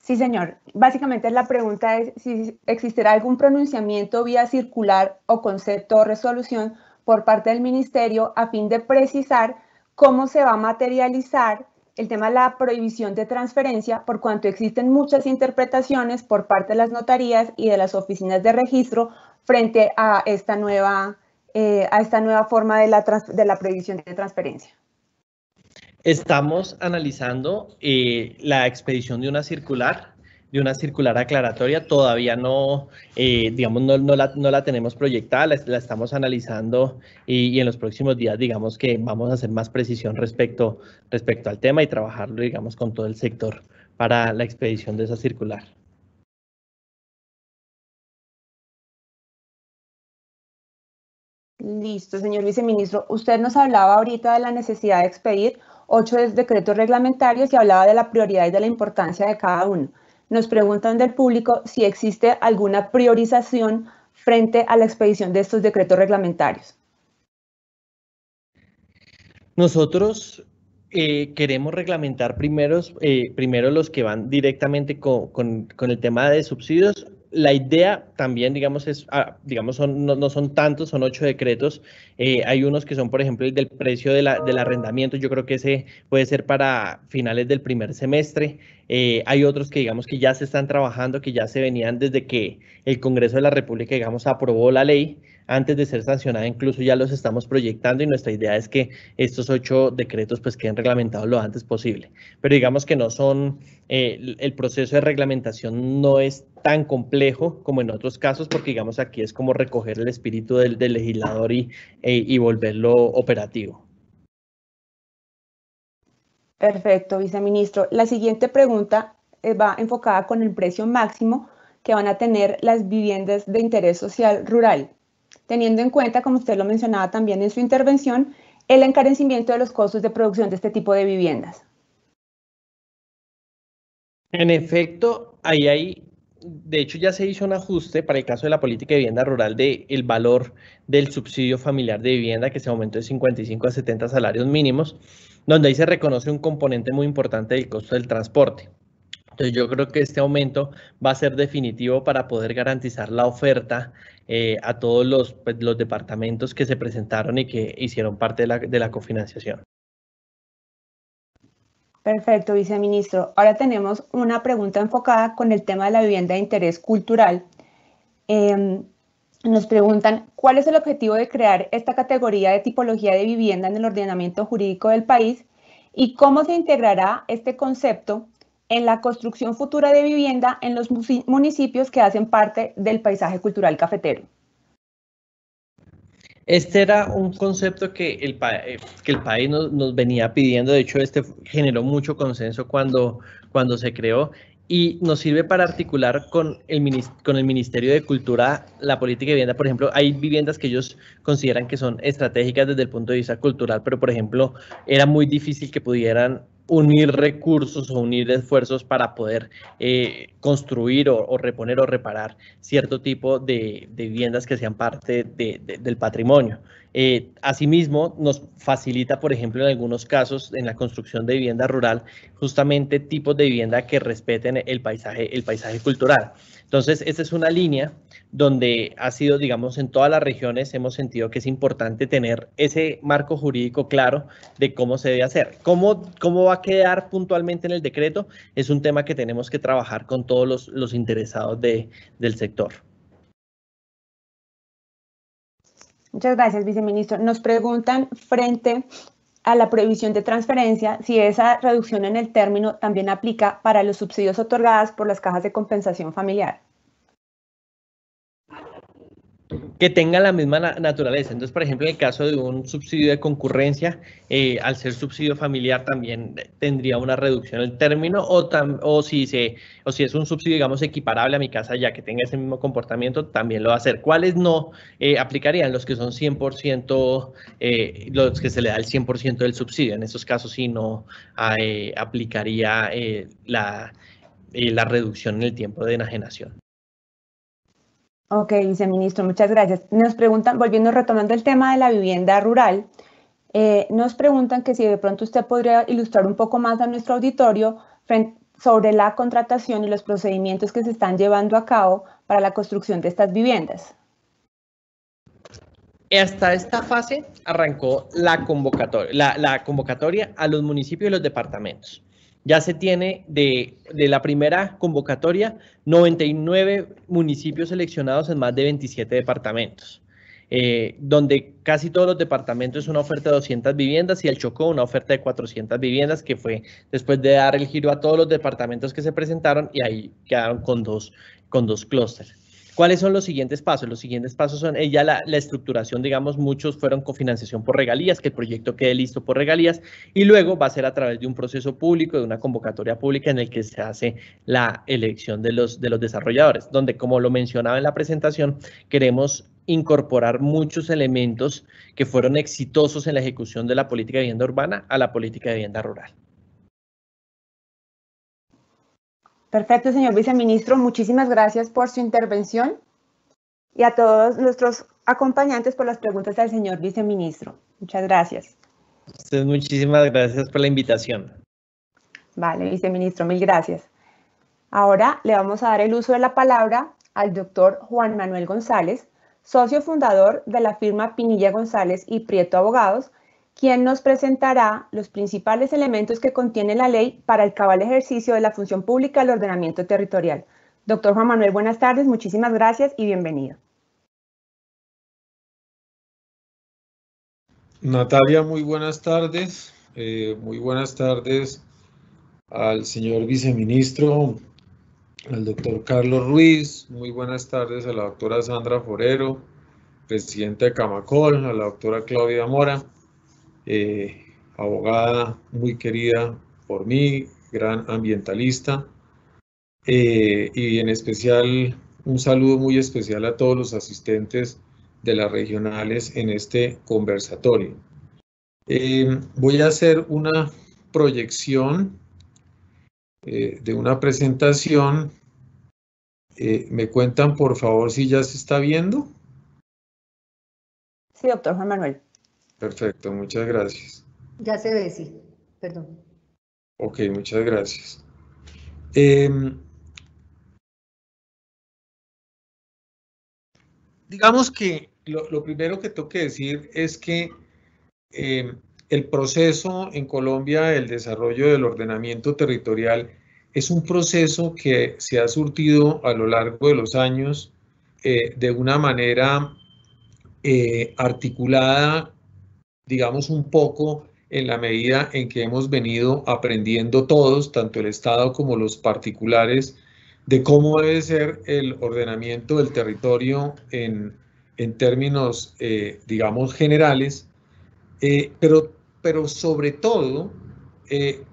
S1: Sí, señor. Básicamente la pregunta es si existirá algún pronunciamiento vía circular o concepto o resolución por parte del ministerio a fin de precisar cómo se va a materializar el tema de la prohibición de transferencia, por cuanto existen muchas interpretaciones por parte de las notarías y de las oficinas de registro frente a esta nueva forma de la prohibición de transferencia.
S3: Estamos analizando la expedición de una circular aclaratoria. Todavía no, digamos, no la tenemos proyectada, la estamos analizando y en los próximos días, digamos que vamos a hacer más precisión respecto al tema y trabajarlo, digamos, con todo el sector para la expedición de esa circular.
S1: Listo, señor viceministro. Usted nos hablaba ahorita de la necesidad de expedir 8 decretos reglamentarios y hablaba de la prioridad y de la importancia de cada uno. Nos preguntan del público si existe alguna priorización frente a la expedición de estos decretos reglamentarios.
S3: Nosotros queremos reglamentar primero los que van directamente con el tema de subsidios. La idea también, digamos, no son tantos, son 8 decretos. Hay unos que son, por ejemplo, el del precio del arrendamiento. Yo creo que ese puede ser para finales del primer semestre. Hay otros que, digamos, que ya se están trabajando, que ya se venían desde que el Congreso de la República, digamos, aprobó la ley. Antes de ser sancionada, incluso ya los estamos proyectando y nuestra idea es que estos 8 decretos pues queden reglamentados lo antes posible. Pero digamos que no son, el proceso de reglamentación no es tan complejo como en otros casos, porque digamos aquí es como recoger el espíritu del legislador y volverlo operativo.
S1: Perfecto, viceministro. La siguiente pregunta va enfocada con el precio máximo que van a tener las viviendas de interés social rural, teniendo en cuenta, como usted lo mencionaba también en su intervención, el encarecimiento de los costos de producción de este tipo de viviendas.
S3: En efecto, de hecho ya se hizo un ajuste para el caso de la política de vivienda rural del valor del subsidio familiar de vivienda, que se aumentó de 55 a 70 salarios mínimos, donde ahí se reconoce un componente muy importante del costo del transporte. Entonces yo creo que este aumento va a ser definitivo para poder garantizar la oferta a todos los departamentos que se presentaron y que hicieron parte de la cofinanciación.
S1: Perfecto, viceministro. Ahora tenemos una pregunta enfocada con el tema de la vivienda de interés cultural. Nos preguntan, ¿cuál es el objetivo de crear esta categoría de tipología de vivienda en el ordenamiento jurídico del país? ¿Y cómo se integrará este concepto en la construcción futura de vivienda en los municipios que hacen parte del paisaje cultural cafetero?
S3: Este era un concepto que el país nos venía pidiendo. De hecho, este generó mucho consenso cuando se creó y nos sirve para articular con el Ministerio de Cultura la política de vivienda. Por ejemplo, hay viviendas que ellos consideran que son estratégicas desde el punto de vista cultural, pero por ejemplo, era muy difícil que pudieran unir recursos o unir esfuerzos para poder construir o reponer o reparar cierto tipo de viviendas que sean parte del patrimonio. Asimismo, nos facilita, por ejemplo, en algunos casos, en la construcción de vivienda rural, justamente tipos de vivienda que respeten el paisaje cultural. Entonces, esta es una línea donde ha sido, digamos, en todas las regiones hemos sentido que es importante tener ese marco jurídico claro de cómo se debe hacer. ¿Cómo va a quedar puntualmente en el decreto? Es un tema que tenemos que trabajar con todos los interesados del sector.
S1: Muchas gracias, viceministro. Nos preguntan frente a la prohibición de transferencia si esa reducción en el término también aplica para los subsidios otorgados por las cajas de compensación familiar.
S3: Que tenga la misma naturaleza. Entonces, por ejemplo, en el caso de un subsidio de concurrencia, al ser subsidio familiar también tendría una reducción el término, o si es un subsidio, digamos, equiparable a mi casa, ya que tenga ese mismo comportamiento, también lo va a hacer. ¿Cuáles no aplicarían? Los que son 100%, los que se le da el 100% del subsidio. En esos casos sí no aplicaría la reducción en el tiempo de enajenación.
S1: Ok, viceministro, muchas gracias. Nos preguntan, retomando el tema de la vivienda rural, nos preguntan que si de pronto usted podría ilustrar un poco más a nuestro auditorio sobre la contratación y los procedimientos que se están llevando a cabo para la construcción de estas viviendas.
S3: Hasta esta fase arrancó la convocatoria a los municipios y los departamentos. Ya se tiene de la primera convocatoria 99 municipios seleccionados en más de 27 departamentos, donde casi todos los departamentos es una oferta de 200 viviendas y el Chocó una oferta de 400 viviendas, que fue después de dar el giro a todos los departamentos que se presentaron, y ahí quedaron con dos clústeres. ¿Cuáles son los siguientes pasos? Los siguientes pasos son ya la estructuración, digamos, muchos fueron cofinanciación por regalías, que el proyecto quede listo por regalías, y luego va a ser a través de un proceso público, de una convocatoria pública en el que se hace la elección de los desarrolladores, donde, como lo mencionaba en la presentación, queremos incorporar muchos elementos que fueron exitosos en la ejecución de la política de vivienda urbana a la política de vivienda rural.
S1: Perfecto, señor viceministro. Muchísimas gracias por su intervención y a todos nuestros acompañantes por las preguntas al señor viceministro. Muchas gracias.
S3: Ustedes, muchísimas gracias por la invitación.
S1: Vale, viceministro, mil gracias. Ahora le vamos a dar el uso de la palabra al doctor Juan Manuel González, socio fundador de la firma Pinilla González y Prieto Abogados, quien nos presentará los principales elementos que contiene la ley para el cabal ejercicio de la función pública del ordenamiento territorial. Doctor Juan Manuel, buenas tardes, muchísimas gracias y bienvenido.
S4: Natalia, muy buenas tardes. Muy buenas tardes al señor viceministro, al doctor Carlos Ruiz. Muy buenas tardes a la doctora Sandra Forero, presidenta de Camacol, a la doctora Claudia Mora, abogada muy querida por mí, gran ambientalista, y en especial un saludo muy especial a todos los asistentes de las regionales en este conversatorio. Voy a hacer una proyección de una presentación. ¿Me cuentan, por favor, si ya se está viendo?
S1: Sí, doctor Juan Manuel.
S4: Perfecto, muchas gracias.
S2: Ya se ve, sí. Perdón.
S4: Ok, muchas gracias. Digamos que lo primero que tengo que decir es que el proceso en Colombia, el desarrollo del ordenamiento territorial, es un proceso que se ha surtido a lo largo de los años de una manera articulada, digamos, un poco en la medida en que hemos venido aprendiendo todos, tanto el Estado como los particulares, de cómo debe ser el ordenamiento del territorio en términos, digamos, generales, pero sobre todo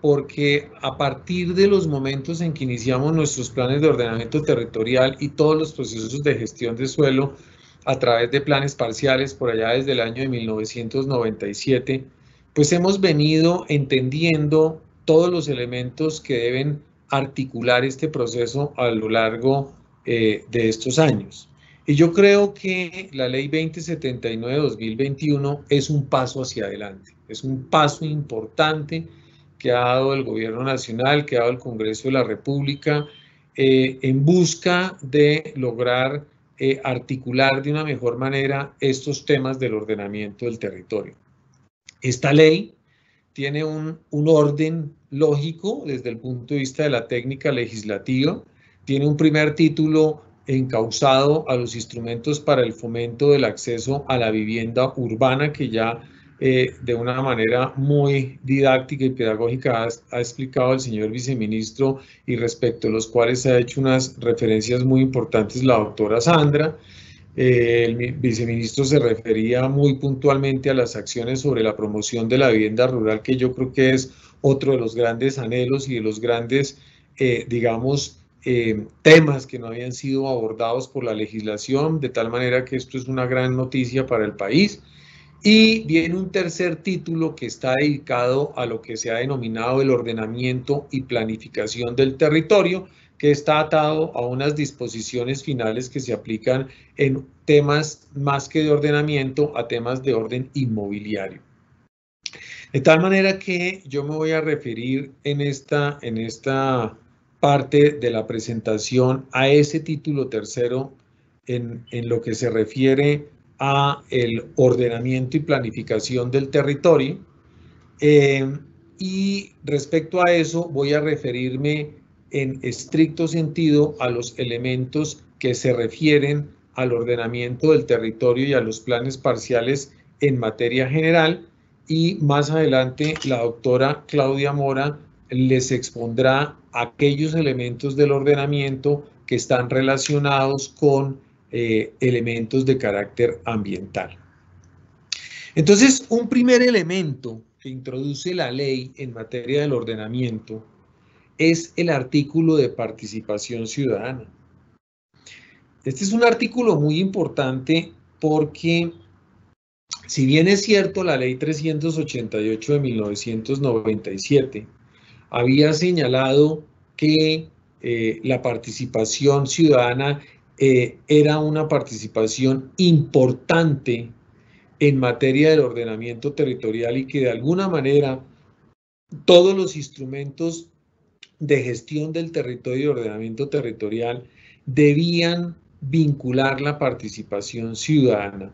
S4: porque a partir de los momentos en que iniciamos nuestros planes de ordenamiento territorial y todos los procesos de gestión de suelo a través de planes parciales por allá desde el año de 1997, pues hemos venido entendiendo todos los elementos que deben articular este proceso a lo largo de estos años. Y yo creo que la Ley 2079-2021 es un paso hacia adelante, es un paso importante que ha dado el Gobierno Nacional, que ha dado el Congreso de la República, en busca de lograr articular de una mejor manera estos temas del ordenamiento del territorio. Esta ley tiene un orden lógico desde el punto de vista de la técnica legislativa, tiene un primer título encauzado a los instrumentos para el fomento del acceso a la vivienda urbana, que ya de una manera muy didáctica y pedagógica ha explicado el señor viceministro, y respecto a los cuales ha hecho unas referencias muy importantes la doctora Sandra. El viceministro se refería muy puntualmente a las acciones sobre la promoción de la vivienda rural, que yo creo que es otro de los grandes anhelos y de los grandes, digamos, temas que no habían sido abordados por la legislación, de tal manera que esto es una gran noticia para el país. Y viene un tercer título que está dedicado a lo que se ha denominado el ordenamiento y planificación del territorio, que está atado a unas disposiciones finales que se aplican en temas más que de ordenamiento, a temas de orden inmobiliario. De tal manera que yo me voy a referir en esta parte de la presentación a ese título tercero en lo que se refiere a el ordenamiento y planificación del territorio, y respecto a eso voy a referirme en estricto sentido a los elementos que se refieren al ordenamiento del territorio y a los planes parciales en materia general, y más adelante la doctora Claudia Mora les expondrá aquellos elementos del ordenamiento que están relacionados con elementos de carácter ambiental. Entonces, un primer elemento que introduce la ley en materia del ordenamiento es el artículo de participación ciudadana. Este es un artículo muy importante porque, si bien es cierto, la ley 388 de 1997 había señalado que la participación ciudadana era una participación importante en materia del ordenamiento territorial, y que de alguna manera todos los instrumentos de gestión del territorio y ordenamiento territorial debían vincular la participación ciudadana.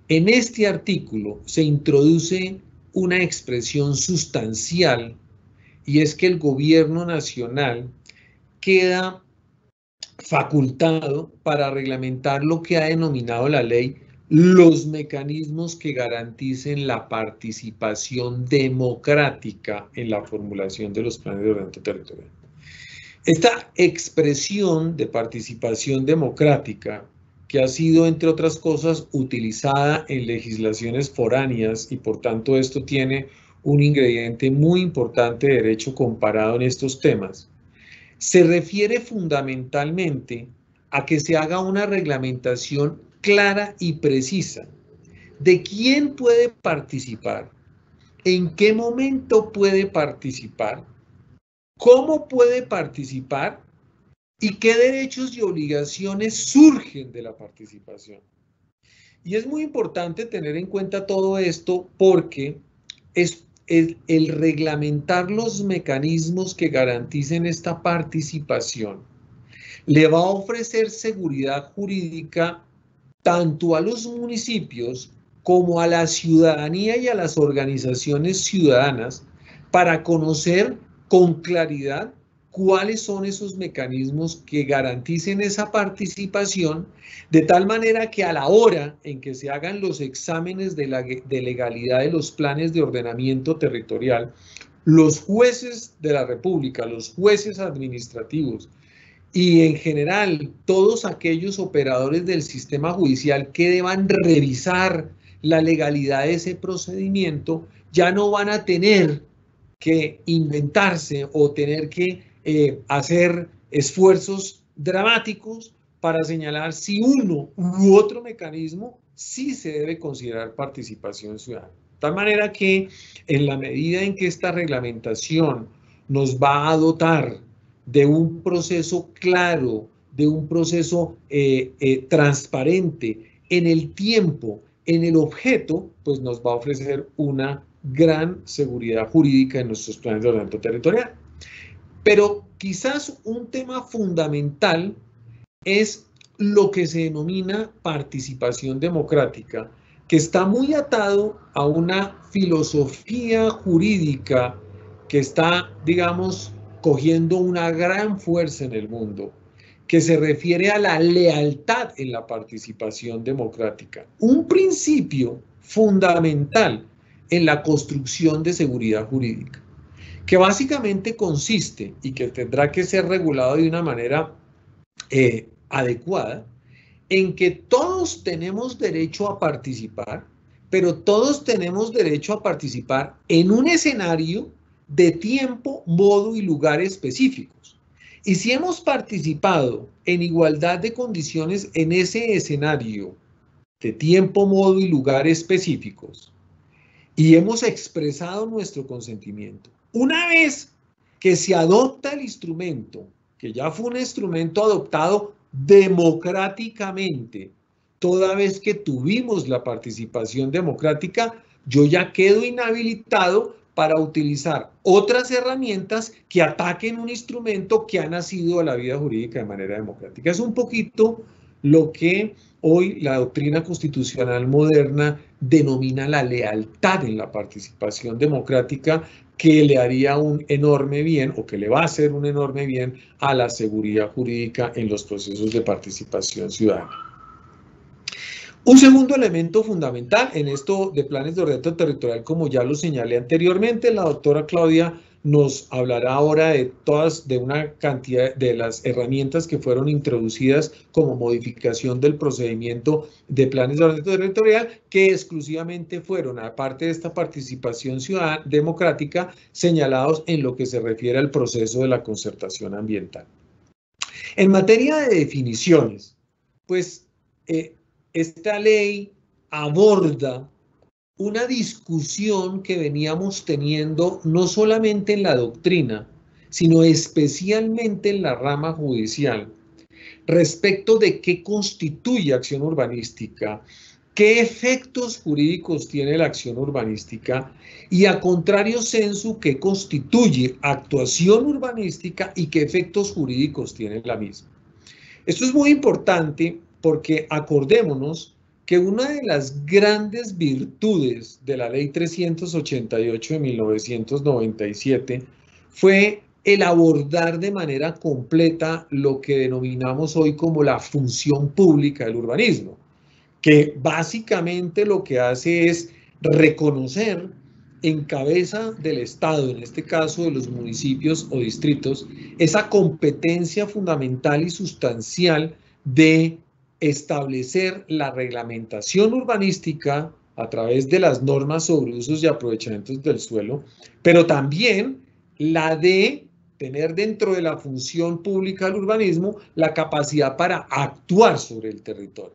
S4: En este artículo se introduce una expresión sustancial, y es que el gobierno nacional queda facultado para reglamentar lo que ha denominado la ley los mecanismos que garanticen la participación democrática en la formulación de los planes de ordenamiento territorial. Esta expresión de participación democrática, que ha sido, entre otras cosas, utilizada en legislaciones foráneas, y por tanto esto tiene un ingrediente muy importante de derecho comparado en estos temas, se refiere fundamentalmente a que se haga una reglamentación clara y precisa de quién puede participar, en qué momento puede participar, cómo puede participar y qué derechos y obligaciones surgen de la participación. Y es muy importante tener en cuenta todo esto, porque es el reglamentar los mecanismos que garanticen esta participación le va a ofrecer seguridad jurídica tanto a los municipios como a la ciudadanía y a las organizaciones ciudadanas, para conocer con claridad cuáles son esos mecanismos que garanticen esa participación, de tal manera que a la hora en que se hagan los exámenes de legalidad de los planes de ordenamiento territorial, los jueces de la República, los jueces administrativos y en general todos aquellos operadores del sistema judicial que deban revisar la legalidad de ese procedimiento, ya no van a tener que inventarse o tener que hacer esfuerzos dramáticos para señalar si uno u otro mecanismo sí se debe considerar participación ciudadana. De tal manera que, en la medida en que esta reglamentación nos va a dotar de un proceso claro, de un proceso transparente en el tiempo, en el objeto, pues nos va a ofrecer una gran seguridad jurídica en nuestros planes de ordenamiento territorial. Pero, quizás un tema fundamental es lo que se denomina participación democrática, que está muy atado a una filosofía jurídica que está, digamos, cogiendo una gran fuerza en el mundo, que se refiere a la lealtad en la participación democrática, un principio fundamental en la construcción de seguridad jurídica, que básicamente consiste y que tendrá que ser regulado de una manera adecuada, en que todos tenemos derecho a participar, pero todos tenemos derecho a participar en un escenario de tiempo, modo y lugar específicos. Y si hemos participado en igualdad de condiciones en ese escenario de tiempo, modo y lugar específicos, y hemos expresado nuestro consentimiento, una vez que se adopta el instrumento, que ya fue un instrumento adoptado democráticamente, toda vez que tuvimos la participación democrática, yo ya quedo inhabilitado para utilizar otras herramientas que ataquen un instrumento que ha nacido a la vida jurídica de manera democrática. Es un poquito lo que hoy la doctrina constitucional moderna denomina la lealtad en la participación democrática, que le haría un enorme bien, o que le va a hacer un enorme bien a la seguridad jurídica en los procesos de participación ciudadana. Un segundo elemento fundamental en esto de planes de ordenamiento territorial, como ya lo señalé anteriormente, la doctora Claudia nos hablará ahora de una cantidad de las herramientas que fueron introducidas como modificación del procedimiento de planes de ordenamiento territorial, que exclusivamente fueron, aparte de esta participación ciudadana democrática, señalados en lo que se refiere al proceso de la concertación ambiental. En materia de definiciones, pues esta ley aborda una discusión que veníamos teniendo no solamente en la doctrina, sino especialmente en la rama judicial, respecto de qué constituye acción urbanística, qué efectos jurídicos tiene la acción urbanística y, a contrario sensu, qué constituye actuación urbanística y qué efectos jurídicos tiene la misma. Esto es muy importante porque acordémonos que una de las grandes virtudes de la Ley 388 de 1997 fue el abordar de manera completa lo que denominamos hoy como la función pública del urbanismo, que básicamente lo que hace es reconocer en cabeza del Estado, en este caso de los municipios o distritos, esa competencia fundamental y sustancial de establecer la reglamentación urbanística a través de las normas sobre usos y aprovechamientos del suelo, pero también la de tener dentro de la función pública del urbanismo la capacidad para actuar sobre el territorio.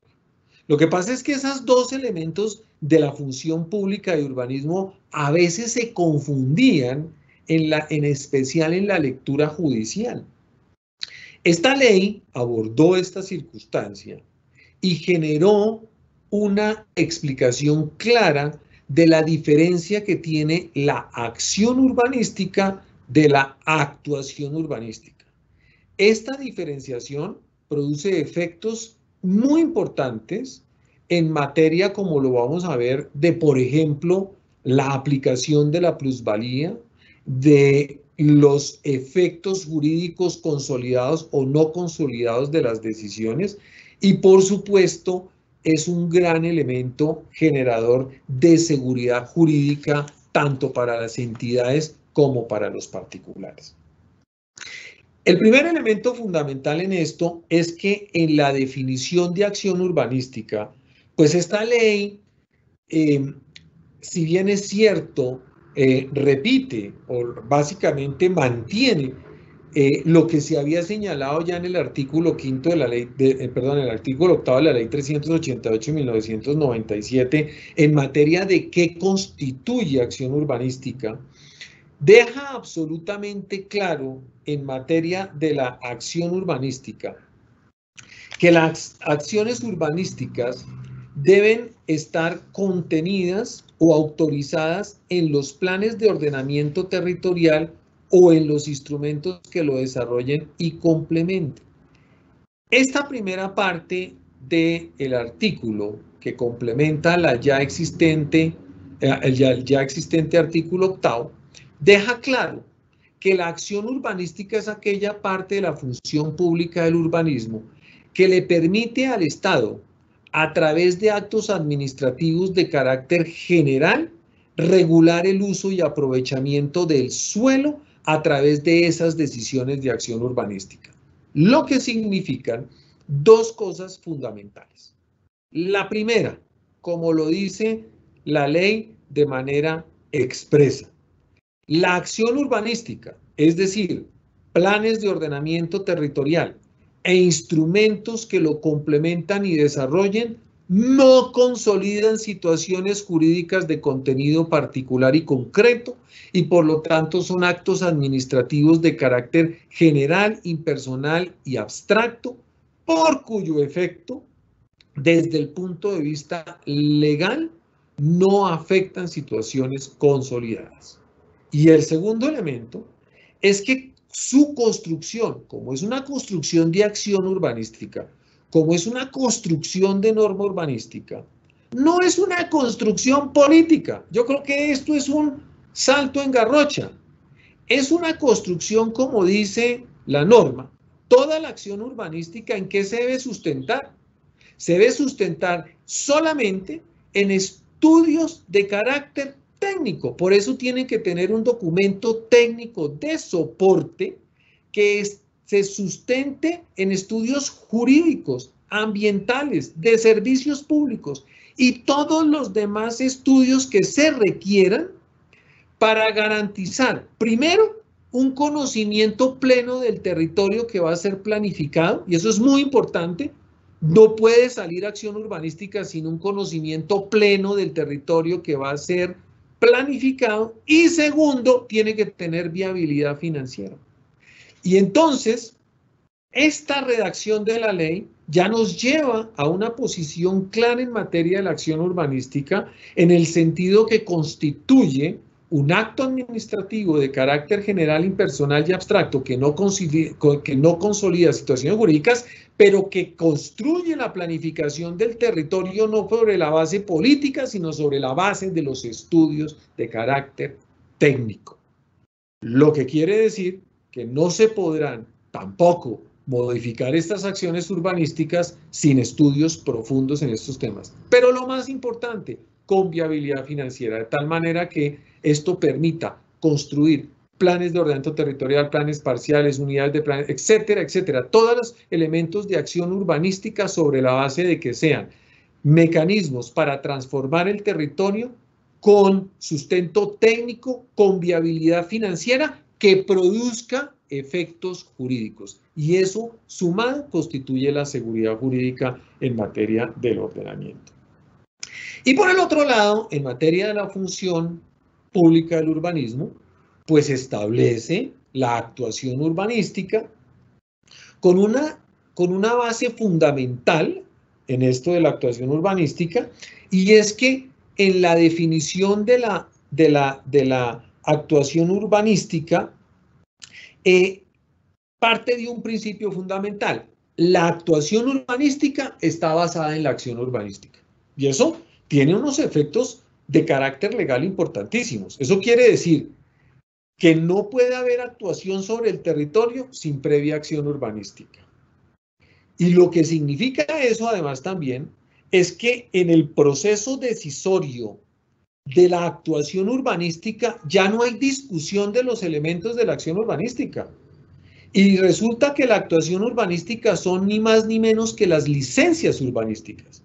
S4: Lo que pasa es que esos dos elementos de la función pública de urbanismo a veces se confundían, en especial en la lectura judicial. Esta ley abordó esta circunstancia y generó una explicación clara de la diferencia que tiene la acción urbanística de la actuación urbanística. Esta diferenciación produce efectos muy importantes en materia, como lo vamos a ver, de, por ejemplo, la aplicación de la plusvalía, de los efectos jurídicos consolidados o no consolidados de las decisiones, y por supuesto es un gran elemento generador de seguridad jurídica tanto para las entidades como para los particulares. El primer elemento fundamental en esto es que en la definición de acción urbanística, pues esta ley, si bien es cierto, repite o básicamente mantiene lo que se había señalado ya en el artículo 5 de la ley, el artículo 8 de la ley 388 de 1997 en materia de qué constituye acción urbanística, deja absolutamente claro en materia de la acción urbanística que las acciones urbanísticas deben estar contenidas o autorizadas en los planes de ordenamiento territorial o en los instrumentos que lo desarrollen y complementen. Esta primera parte del artículo que complementa la ya existente, el ya existente artículo 8, deja claro que la acción urbanística es aquella parte de la función pública del urbanismo que le permite al Estado, a través de actos administrativos de carácter general, regular el uso y aprovechamiento del suelo a través de esas decisiones de acción urbanística. Lo que significan dos cosas fundamentales. La primera, como lo dice la ley de manera expresa, la acción urbanística, es decir, planes de ordenamiento territorial e instrumentos que lo complementan y desarrollen, no consolidan situaciones jurídicas de contenido particular y concreto y por lo tanto son actos administrativos de carácter general, impersonal y abstracto, por cuyo efecto, desde el punto de vista legal, no afectan situaciones consolidadas. Y el segundo elemento es que su construcción, como es una construcción de acción urbanística, como es una construcción de norma urbanística, no es una construcción política. Yo creo que esto es un salto en garrocha. Es una construcción, como dice la norma, toda la acción urbanística, ¿en qué se debe sustentar? Se debe sustentar solamente en estudios de carácter técnico. Por eso tienen que tener un documento técnico de soporte que se sustente en estudios jurídicos, ambientales, de servicios públicos y todos los demás estudios que se requieran para garantizar, primero, un conocimiento pleno del territorio que va a ser planificado, y eso es muy importante. No puede salir acción urbanística sin un conocimiento pleno del territorio que va a ser planificado, y segundo, tiene que tener viabilidad financiera. Y entonces, esta redacción de la ley ya nos lleva a una posición clara en materia de la acción urbanística, en el sentido que constituye un acto administrativo de carácter general, impersonal y abstracto que no consolida situaciones jurídicas, pero que construye la planificación del territorio no sobre la base política, sino sobre la base de los estudios de carácter técnico. Lo que quiere decir que no se podrán tampoco modificar estas acciones urbanísticas sin estudios profundos en estos temas. Pero lo más importante, con viabilidad financiera, de tal manera que esto permita construir planes de ordenamiento territorial, planes parciales, unidades de planes, etcétera, etcétera. Todos los elementos de acción urbanística sobre la base de que sean mecanismos para transformar el territorio con sustento técnico, con viabilidad financiera, que produzca efectos jurídicos. Y eso, sumado, constituye la seguridad jurídica en materia del ordenamiento. Y por el otro lado, en materia de la función pública del urbanismo, pues establece la actuación urbanística con una base fundamental en esto de la actuación urbanística, y es que en la definición de la actuación urbanística parte de un principio fundamental. La actuación urbanística está basada en la acción urbanística. Y eso tiene unos efectos de carácter legal importantísimos. Eso quiere decir que no puede haber actuación sobre el territorio sin previa acción urbanística. Y lo que significa eso, además, también, es que en el proceso decisorio de la actuación urbanística ya no hay discusión de los elementos de la acción urbanística. Y resulta que la actuación urbanística son ni más ni menos que las licencias urbanísticas.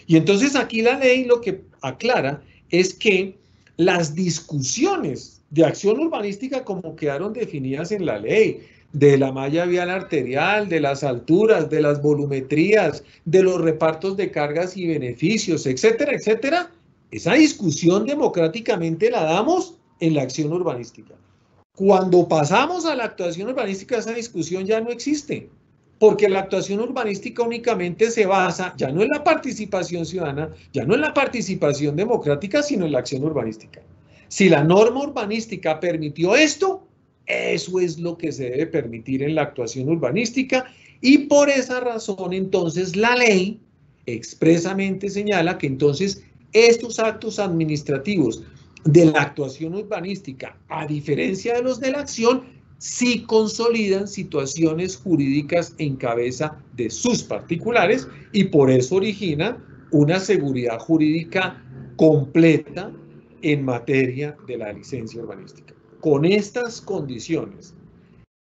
S4: Y entonces aquí la ley lo que aclara es que las discusiones de acción urbanística, como quedaron definidas en la ley, de la malla vial arterial, de las alturas, de las volumetrías, de los repartos de cargas y beneficios, etcétera, etcétera, esa discusión democráticamente la damos en la acción urbanística. Cuando pasamos a la actuación urbanística, esa discusión ya no existe, porque la actuación urbanística únicamente se basa, ya no en la participación ciudadana, ya no en la participación democrática, sino en la acción urbanística. Si la norma urbanística permitió esto, Eso es lo que se debe permitir en la actuación urbanística y por esa razón entonces la ley expresamente señala que entonces estos actos administrativos de la actuación urbanística, a diferencia de los de la acción, sí consolidan situaciones jurídicas en cabeza de sus particulares y por eso origina una seguridad jurídica completa en materia de la licencia urbanística. Con estas condiciones,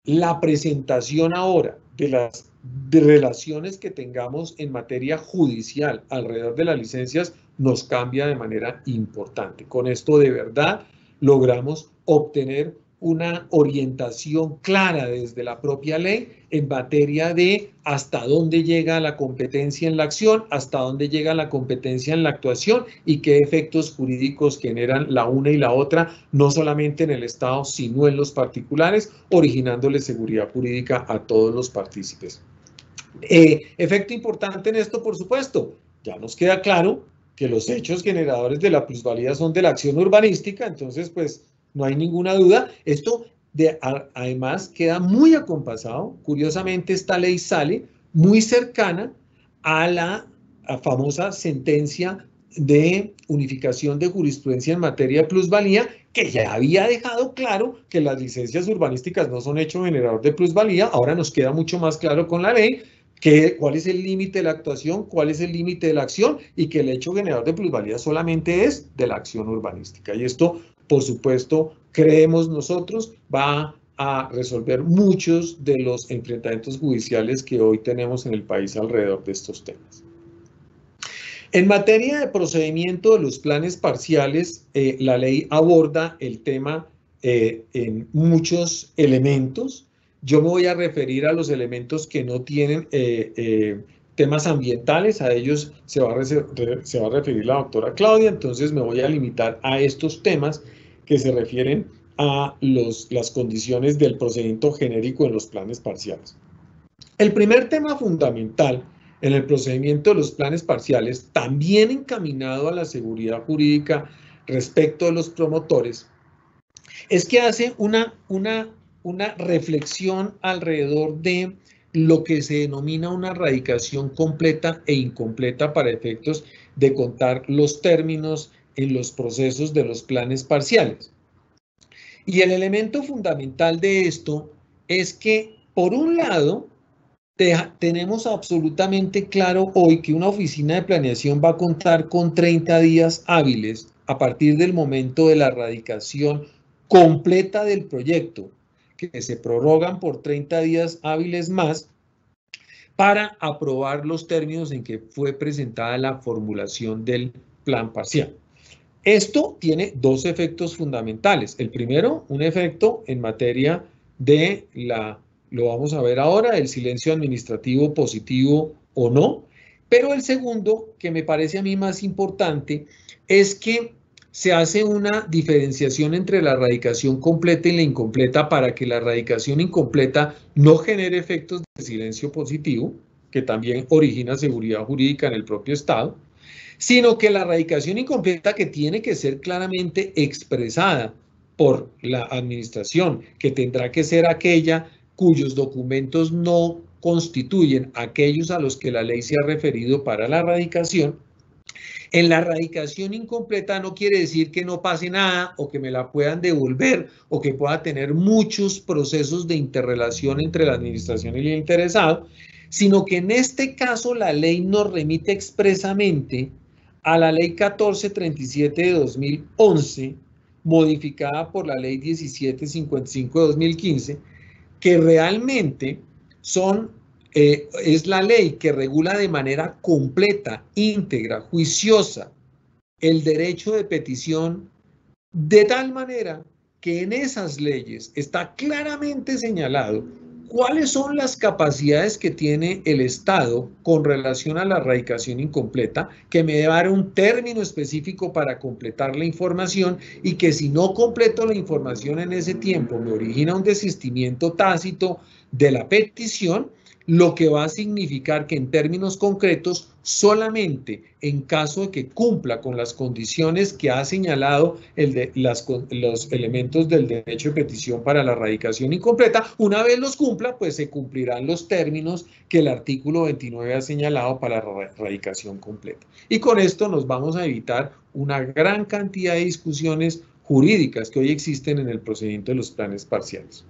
S4: la presentación ahora de las relaciones que tengamos en materia judicial alrededor de las licencias nos cambia de manera importante. Con esto de verdad logramos obtener una orientación clara desde la propia ley en materia de hasta dónde llega la competencia en la acción, hasta dónde llega la competencia en la actuación y qué efectos jurídicos generan la una y la otra, no solamente en el Estado, sino en los particulares, originándole seguridad jurídica a todos los partícipes. Efecto importante en esto, por supuesto, ya nos queda claro que los hechos generadores de la plusvalía son de la acción urbanística, entonces pues no hay ninguna duda. Esto además queda muy acompasado. Curiosamente, esta ley sale muy cercana a la famosa sentencia de unificación de jurisprudencia en materia de plusvalía, que ya había dejado claro que las licencias urbanísticas no son hecho generador de plusvalía. Ahora nos queda mucho más claro con la ley cuál es el límite de la actuación, cuál es el límite de la acción y que el hecho generador de plusvalía solamente es de la acción urbanística. Y esto, por supuesto, creemos nosotros, va a resolver muchos de los enfrentamientos judiciales que hoy tenemos en el país alrededor de estos temas. En materia de procedimiento de los planes parciales, la ley aborda el tema en muchos elementos. Yo me voy a referir a los elementos que no tienen temas ambientales, a ellos se va a referir la doctora Claudia, entonces me voy a limitar a estos temas que se refieren a las condiciones del procedimiento genérico en los planes parciales. El primer tema fundamental en el procedimiento de los planes parciales, también encaminado a la seguridad jurídica respecto de los promotores, es que hace una reflexión alrededor de lo que se denomina una radicación completa e incompleta para efectos de contar los términos en los procesos de los planes parciales. Y el elemento fundamental de esto es que, por un lado, tenemos absolutamente claro hoy que una oficina de planeación va a contar con 30 días hábiles a partir del momento de la radicación completa del proyecto, que se prorrogan por 30 días hábiles más para aprobar los términos en que fue presentada la formulación del plan parcial. Esto tiene dos efectos fundamentales. El primero, un efecto en materia de lo vamos a ver ahora, el silencio administrativo positivo o no, pero el segundo, que me parece a mí más importante, es que se hace una diferenciación entre la radicación completa y la incompleta para que la radicación incompleta no genere efectos de silencio positivo, que también origina seguridad jurídica en el propio Estado, sino que la radicación incompleta, que tiene que ser claramente expresada por la administración, que tendrá que ser aquella cuyos documentos no constituyen aquellos a los que la ley se ha referido para la radicación. En la radicación incompleta no quiere decir que no pase nada o que me la puedan devolver o que pueda tener muchos procesos de interrelación entre la administración y el interesado, sino que en este caso la ley nos remite expresamente a la ley 1437 de 2011, modificada por la ley 1755 de 2015, que realmente es la ley que regula de manera completa, íntegra, juiciosa, el derecho de petición, de tal manera que en esas leyes está claramente señalado cuáles son las capacidades que tiene el Estado con relación a la radicación incompleta, que me debe dar un término específico para completar la información y que si no completo la información en ese tiempo me origina un desistimiento tácito de la petición, lo que va a significar que en términos concretos, solamente en caso de que cumpla con las condiciones que ha señalado los elementos del derecho de petición para la radicación incompleta, una vez los cumpla, pues se cumplirán los términos que el artículo 29 ha señalado para la radicación completa. Y con esto nos vamos a evitar una gran cantidad de discusiones jurídicas que hoy existen en el procedimiento de los planes parciales.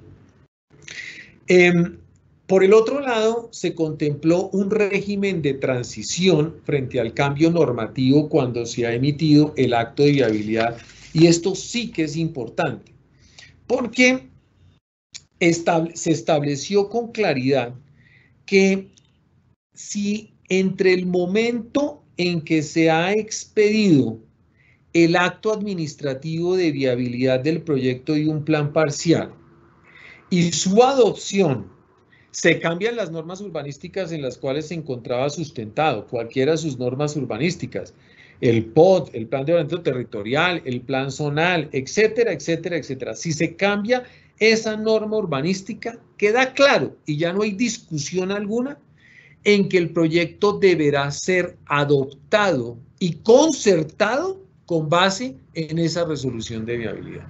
S4: Por el otro lado, se contempló un régimen de transición frente al cambio normativo cuando se ha emitido el acto de viabilidad, y esto sí que es importante, porque se estableció con claridad que si entre el momento en que se ha expedido el acto administrativo de viabilidad del proyecto de un plan parcial y su adopción, se cambian las normas urbanísticas en las cuales se encontraba sustentado, cualquiera de sus normas urbanísticas, el POT, el Plan de Ordenamiento Territorial, el Plan Zonal, etcétera, etcétera, etcétera. Si se cambia esa norma urbanística, queda claro, y ya no hay discusión alguna, en que el proyecto deberá ser adoptado y concertado con base en esa resolución de viabilidad.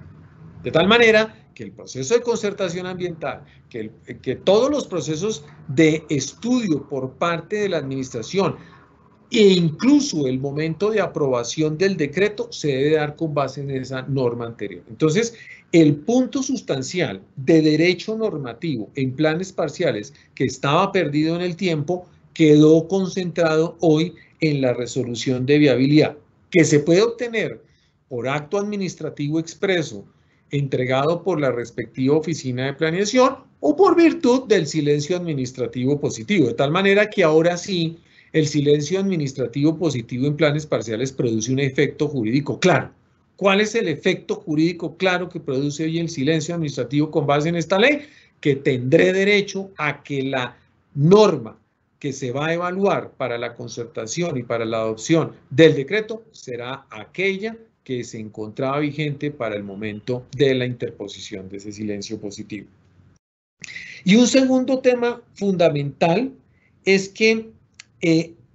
S4: De tal manera que el proceso de concertación ambiental, que todos los procesos de estudio por parte de la administración e incluso el momento de aprobación del decreto se debe dar con base en esa norma anterior. Entonces, el punto sustancial de derecho normativo en planes parciales que estaba perdido en el tiempo quedó concentrado hoy en la resolución de viabilidad, que se puede obtener por acto administrativo expreso entregado por la respectiva oficina de planeación o por virtud del silencio administrativo positivo, de tal manera que ahora sí el silencio administrativo positivo en planes parciales produce un efecto jurídico claro. ¿Cuál es el efecto jurídico claro que produce hoy el silencio administrativo con base en esta ley? Que tendré derecho a que la norma que se va a evaluar para la concertación y para la adopción del decreto será aquella que se encontraba vigente para el momento de la interposición de ese silencio positivo. Y un segundo tema fundamental es que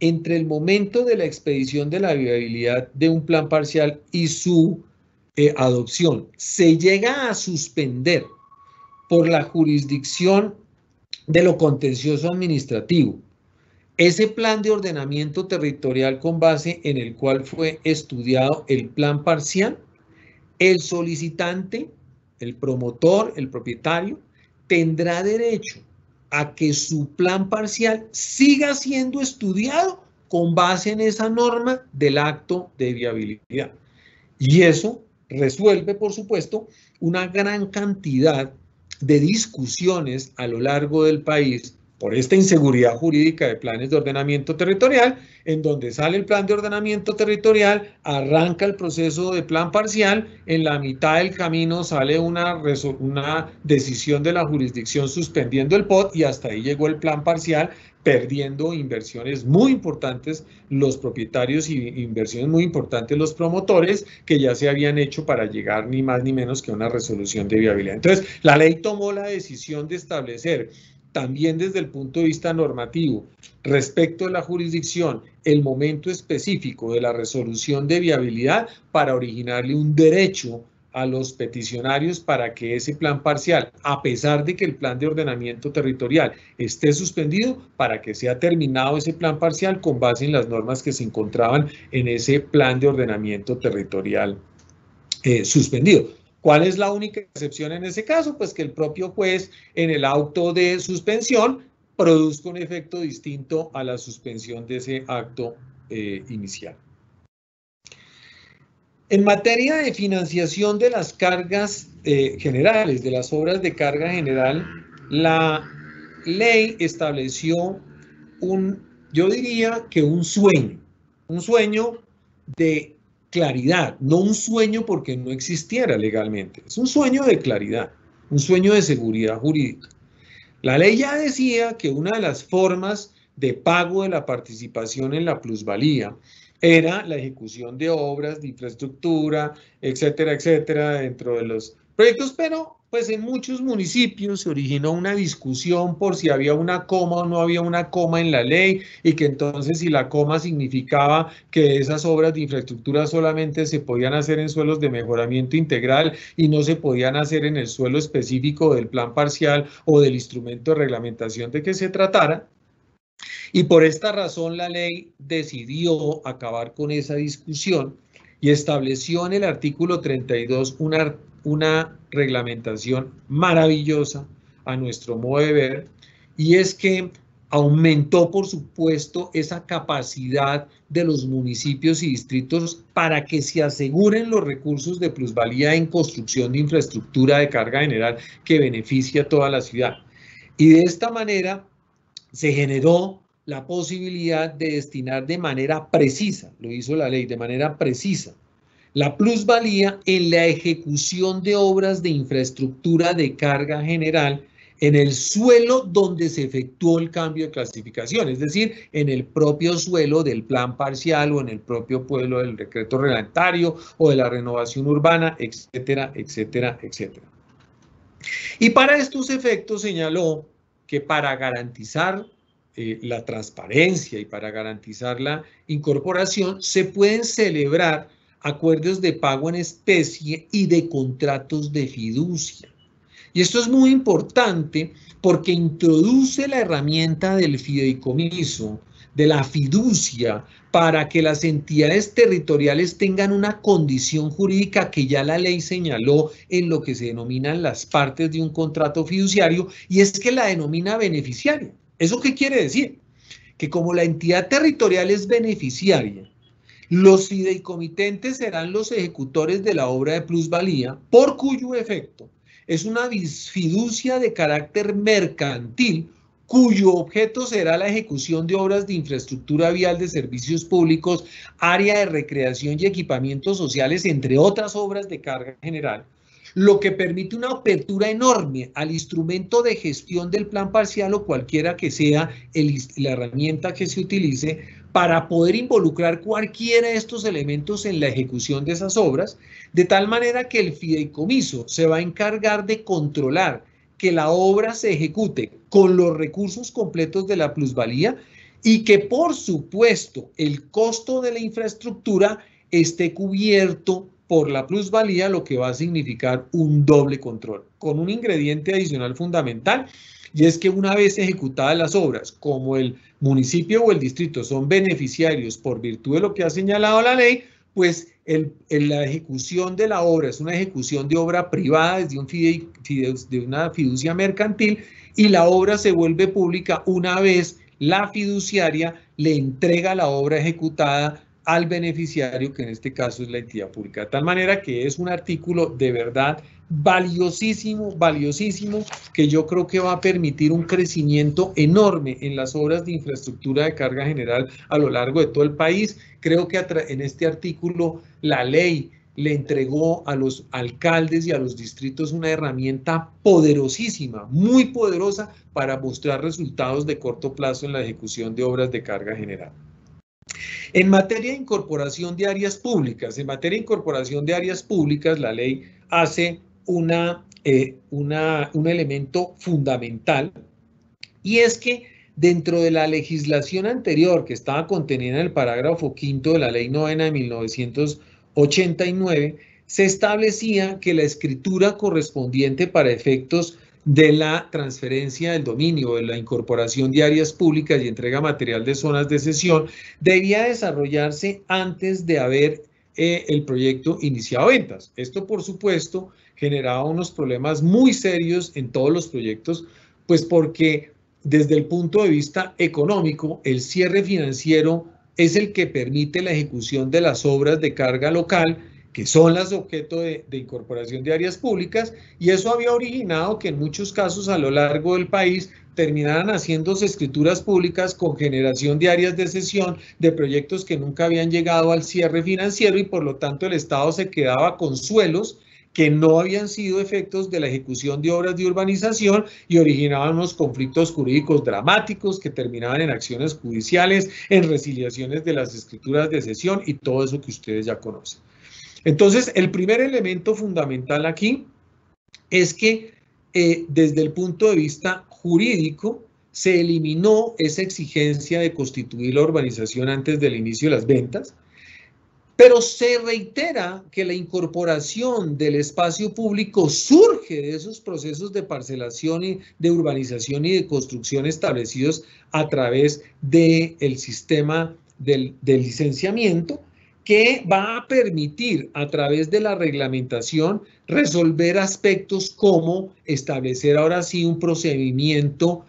S4: entre el momento de la expedición de la viabilidad de un plan parcial y su adopción, se llega a suspender por la jurisdicción de lo contencioso administrativo ese plan de ordenamiento territorial con base en el cual fue estudiado el plan parcial. El solicitante, el promotor, el propietario, tendrá derecho a que su plan parcial siga siendo estudiado con base en esa norma del acto de viabilidad. Y eso resuelve, por supuesto, una gran cantidad de discusiones a lo largo del país por esta inseguridad jurídica de planes de ordenamiento territorial, en donde sale el plan de ordenamiento territorial, arranca el proceso de plan parcial, en la mitad del camino sale una decisión de la jurisdicción suspendiendo el POT y hasta ahí llegó el plan parcial, perdiendo inversiones muy importantes los propietarios y inversiones muy importantes los promotores que ya se habían hecho para llegar ni más ni menos que a una resolución de viabilidad. Entonces, la ley tomó la decisión de establecer también desde el punto de vista normativo, respecto de la jurisdicción, el momento específico de la resolución de viabilidad para originarle un derecho a los peticionarios para que ese plan parcial, a pesar de que el plan de ordenamiento territorial esté suspendido, para que sea terminado ese plan parcial con base en las normas que se encontraban en ese plan de ordenamiento territorial suspendido. ¿Cuál es la única excepción en ese caso? Pues que el propio juez en el auto de suspensión produzca un efecto distinto a la suspensión de ese acto inicial. En materia de financiación de las cargas generales, de las obras de carga general, la ley estableció yo diría que un sueño de claridad, no un sueño porque no existiera legalmente, es un sueño de claridad, un sueño de seguridad jurídica. La ley ya decía que una de las formas de pago de la participación en la plusvalía era la ejecución de obras de infraestructura, etcétera, etcétera, dentro de los proyectos, pero pues en muchos municipios se originó una discusión por si había una coma o no había una coma en la ley, y que entonces si la coma significaba que esas obras de infraestructura solamente se podían hacer en suelos de mejoramiento integral y no se podían hacer en el suelo específico del plan parcial o del instrumento de reglamentación de que se tratara. Y por esta razón la ley decidió acabar con esa discusión y estableció en el artículo 32 una reglamentación maravillosa a nuestro modo de ver, y es que aumentó, por supuesto, esa capacidad de los municipios y distritos para que se aseguren los recursos de plusvalía en construcción de infraestructura de carga general que beneficie a toda la ciudad. Y de esta manera se generó la posibilidad de destinar de manera precisa, lo hizo la ley, de manera precisa, la plusvalía en la ejecución de obras de infraestructura de carga general en el suelo donde se efectuó el cambio de clasificación, es decir, en el propio suelo del plan parcial o en el propio pueblo del decreto reglamentario o de la renovación urbana, etcétera, etcétera, etcétera. Y para estos efectos señaló que para garantizar la transparencia y para garantizar la incorporación se pueden celebrar acuerdos de pago en especie y de contratos de fiducia. Y esto es muy importante porque introduce la herramienta del fideicomiso, de la fiducia, para que las entidades territoriales tengan una condición jurídica que ya la ley señaló en lo que se denominan las partes de un contrato fiduciario, y es que la denomina beneficiario. ¿Eso qué quiere decir? Que como la entidad territorial es beneficiaria, los fideicomitentes serán los ejecutores de la obra de plusvalía, por cuyo efecto es una fiducia de carácter mercantil, cuyo objeto será la ejecución de obras de infraestructura vial, de servicios públicos, área de recreación y equipamientos sociales, entre otras obras de carga general, lo que permite una apertura enorme al instrumento de gestión del plan parcial o cualquiera que sea la herramienta que se utilice para poder involucrar cualquiera de estos elementos en la ejecución de esas obras, de tal manera que el fideicomiso se va a encargar de controlar que la obra se ejecute con los recursos completos de la plusvalía y que, por supuesto, el costo de la infraestructura esté cubierto por la plusvalía, lo que va a significar un doble control, con un ingrediente adicional fundamental, y es que una vez ejecutadas las obras, como el municipio o el distrito son beneficiarios por virtud de lo que ha señalado la ley, pues la ejecución de la obra es una ejecución de obra privada desde una fiducia mercantil, y la obra se vuelve pública una vez la fiduciaria le entrega la obra ejecutada al beneficiario, que en este caso es la entidad pública. De tal manera que es un artículo de verdad valiosísimo, valiosísimo, que yo creo que va a permitir un crecimiento enorme en las obras de infraestructura de carga general a lo largo de todo el país. Creo que en este artículo la ley le entregó a los alcaldes y a los distritos una herramienta poderosísima, muy poderosa, para mostrar resultados de corto plazo en la ejecución de obras de carga general. En materia de incorporación de áreas públicas, la ley hace un elemento fundamental, y es que dentro de la legislación anterior que estaba contenida en el parágrafo 5º de la Ley 9 de 1989, se establecía que la escritura correspondiente para efectos de la transferencia del dominio, de la incorporación de áreas públicas y entrega material de zonas de cesión, debía desarrollarse antes de haber el proyecto iniciado ventas. Esto, por supuesto, generaba unos problemas muy serios en todos los proyectos, pues porque desde el punto de vista económico, el cierre financiero es el que permite la ejecución de las obras de carga local, que son las objeto de incorporación de áreas públicas, y eso había originado que en muchos casos a lo largo del país terminaran haciéndose escrituras públicas con generación de áreas de cesión de proyectos que nunca habían llegado al cierre financiero, y por lo tanto el Estado se quedaba con suelos que no habían sido efectos de la ejecución de obras de urbanización y originaban unos conflictos jurídicos dramáticos que terminaban en acciones judiciales, en resiliaciones de las escrituras de cesión y todo eso que ustedes ya conocen. Entonces, el primer elemento fundamental aquí es que desde el punto de vista jurídico se eliminó esa exigencia de constituir la urbanización antes del inicio de las ventas, pero se reitera que la incorporación del espacio público surge de esos procesos de parcelación y de urbanización y de construcción establecidos a través del sistema del licenciamiento, que va a permitir a través de la reglamentación resolver aspectos como establecer ahora sí un procedimiento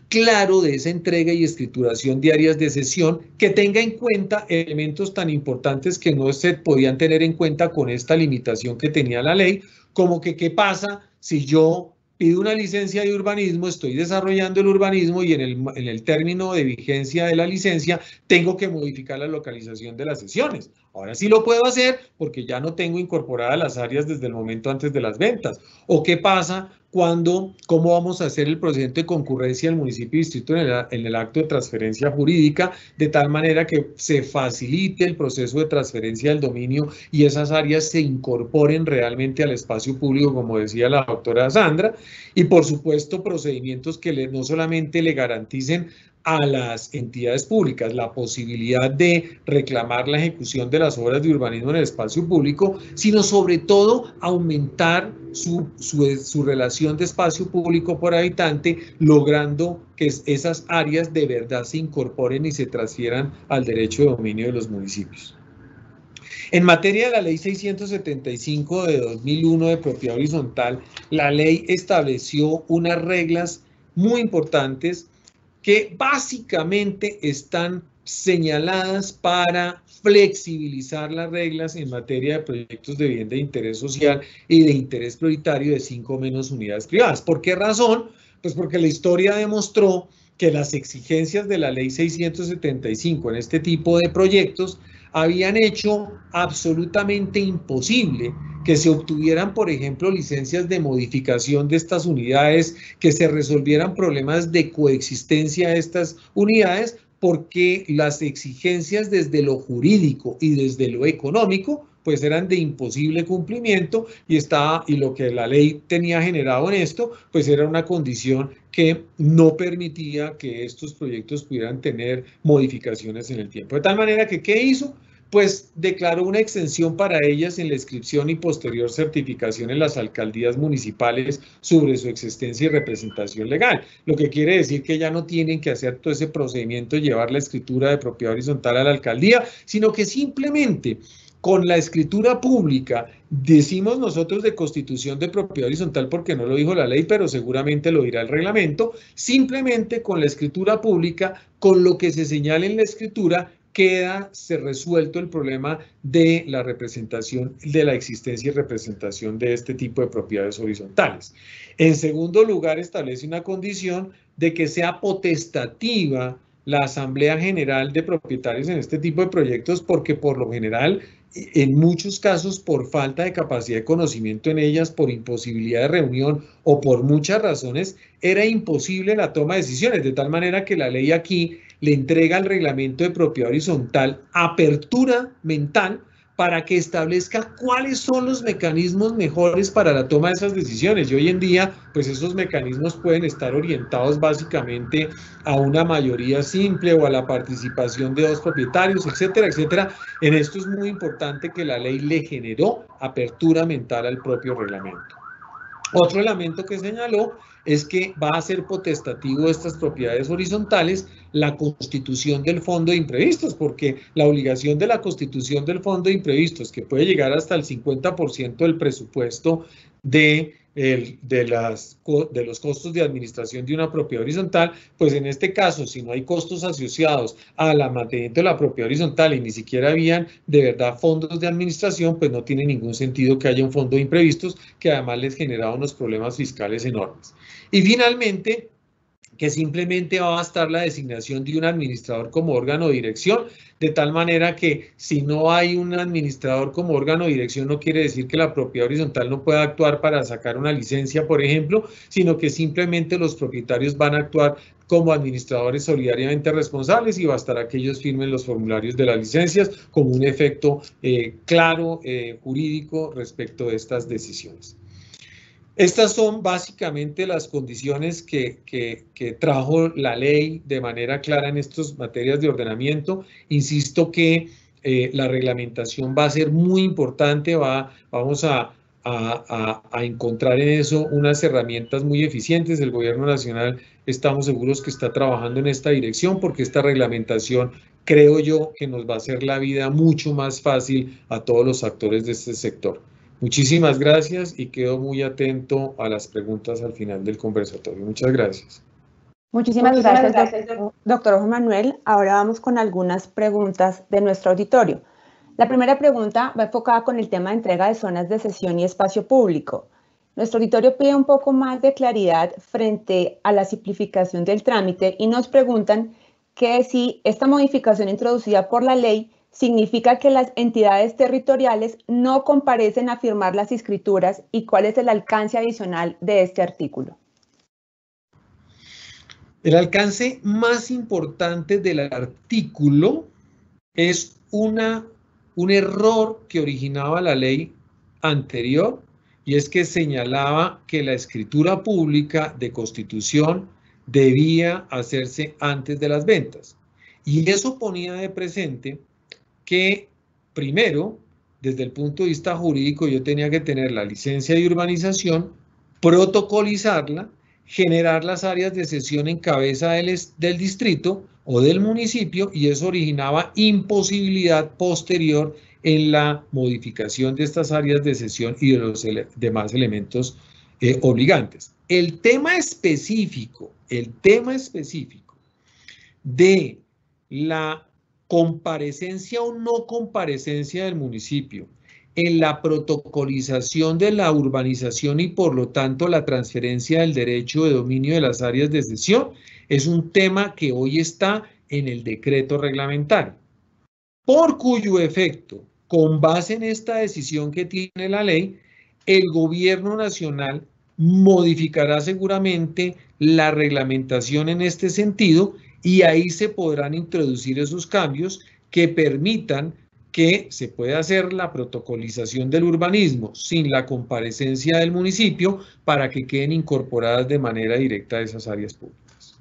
S4: claro de esa entrega y escrituración de áreas de cesión que tenga en cuenta elementos tan importantes que no se podían tener en cuenta con esta limitación que tenía la ley, como que qué pasa si yo pido una licencia de urbanismo, estoy desarrollando el urbanismo y en el término de vigencia de la licencia tengo que modificar la localización de las sesiones. Ahora sí lo puedo hacer porque ya no tengo incorporadas las áreas desde el momento antes de las ventas. ¿O qué pasa cuando, cómo vamos a hacer el procedimiento de concurrencia del municipio y distrito en el acto de transferencia jurídica, de tal manera que se facilite el proceso de transferencia del dominio y esas áreas se incorporen realmente al espacio público, como decía la doctora Sandra, y por supuesto procedimientos que no solamente le garanticen a las entidades públicas la posibilidad de reclamar la ejecución de las obras de urbanismo en el espacio público, sino sobre todo aumentar su relación de espacio público por habitante, logrando que esas áreas de verdad se incorporen y se transfieran al derecho de dominio de los municipios. En materia de la Ley 675 de 2001 de propiedad horizontal, la ley estableció unas reglas muy importantes que básicamente están señaladas para flexibilizar las reglas en materia de proyectos de vivienda de interés social y de interés prioritario de 5 o menos unidades privadas. ¿Por qué razón? Pues porque la historia demostró que las exigencias de la Ley 675 en este tipo de proyectos habían hecho absolutamente imposible que se obtuvieran, por ejemplo, licencias de modificación de estas unidades, que se resolvieran problemas de coexistencia de estas unidades, porque las exigencias desde lo jurídico y desde lo económico pues eran de imposible cumplimiento y lo que la ley tenía generado en esto pues era una condición que no permitía que estos proyectos pudieran tener modificaciones en el tiempo. De tal manera que, ¿qué hizo? Pues declaró una exención para ellas en la inscripción y posterior certificación en las alcaldías municipales sobre su existencia y representación legal. Lo que quiere decir que ya no tienen que hacer todo ese procedimiento de llevar la escritura de propiedad horizontal a la alcaldía, sino que simplemente con la escritura pública, decimos nosotros de constitución de propiedad horizontal porque no lo dijo la ley, pero seguramente lo dirá el reglamento, simplemente con la escritura pública, con lo que se señala en la escritura, se resuelto el problema de la representación, de la existencia y representación de este tipo de propiedades horizontales. En segundo lugar, establece una condición de que sea potestativa la Asamblea General de Propietarios en este tipo de proyectos, porque por lo general, en muchos casos, por falta de capacidad de conocimiento en ellas, por imposibilidad de reunión o por muchas razones, era imposible la toma de decisiones, de tal manera que la ley aquí le entrega al reglamento de propiedad horizontal apertura mental para que establezca cuáles son los mecanismos mejores para la toma de esas decisiones. Y hoy en día, pues esos mecanismos pueden estar orientados básicamente a una mayoría simple o a la participación de 2 propietarios, etcétera, etcétera. En esto es muy importante que la ley le generó apertura mental al propio reglamento. Otro elemento que señaló es que va a ser potestativo de estas propiedades horizontales la constitución del fondo de imprevistos, porque la obligación de la constitución del fondo de imprevistos, que puede llegar hasta el 50% del presupuesto de los costos de administración de una propiedad horizontal, pues en este caso, si no hay costos asociados a la mantenimiento de la propiedad horizontal y ni siquiera habían de verdad fondos de administración, pues no tiene ningún sentido que haya un fondo de imprevistos que además les generaba unos problemas fiscales enormes. Y finalmente, que simplemente va a bastar la designación de un administrador como órgano de dirección, de tal manera que si no hay un administrador como órgano de dirección no quiere decir que la propiedad horizontal no pueda actuar para sacar una licencia, por ejemplo, sino que simplemente los propietarios van a actuar como administradores solidariamente responsables y bastará que ellos firmen los formularios de las licencias como un efecto claro, jurídico respecto de estas decisiones. Estas son básicamente las condiciones que trajo la ley de manera clara en estas materias de ordenamiento. Insisto que la reglamentación va a ser muy importante, vamos a encontrar en eso unas herramientas muy eficientes. El Gobierno Nacional estamos seguros que está trabajando en esta dirección porque esta reglamentación creo yo que nos va a hacer la vida mucho más fácil a todos los actores de este sector. Muchísimas gracias y quedo muy atento a las preguntas al final del conversatorio. Muchas gracias.
S1: Muchísimas gracias, doctor Juan Manuel. Ahora vamos con algunas preguntas de nuestro auditorio. La primera pregunta va enfocada con el tema de entrega de zonas de sesión y espacio público. Nuestro auditorio pide un poco más de claridad frente a la simplificación del trámite y nos preguntan que si esta modificación introducida por la ley significa que las entidades territoriales no comparecen a firmar las escrituras y cuál es el alcance adicional de este artículo.
S4: El alcance más importante del artículo es un error que originaba la ley anterior, y es que señalaba que la escritura pública de constitución debía hacerse antes de las ventas. Y eso ponía de presente que, primero, desde el punto de vista jurídico, yo tenía que tener la licencia de urbanización, protocolizarla, generar las áreas de sesión en cabeza del distrito o del municipio, y eso originaba imposibilidad posterior en la modificación de estas áreas de sesión y de los demás elementos obligantes. El tema específico de la comparecencia o no comparecencia del municipio en la protocolización de la urbanización y por lo tanto la transferencia del derecho de dominio de las áreas de sesión es un tema que hoy está en el decreto reglamentario, por cuyo efecto, con base en esta decisión que tiene la ley, el Gobierno Nacional modificará seguramente la reglamentación en este sentido y ahí se podrán introducir esos cambios que permitan que se pueda hacer la protocolización del urbanismo sin la comparecencia del municipio para que queden incorporadas de manera directa a esas áreas públicas.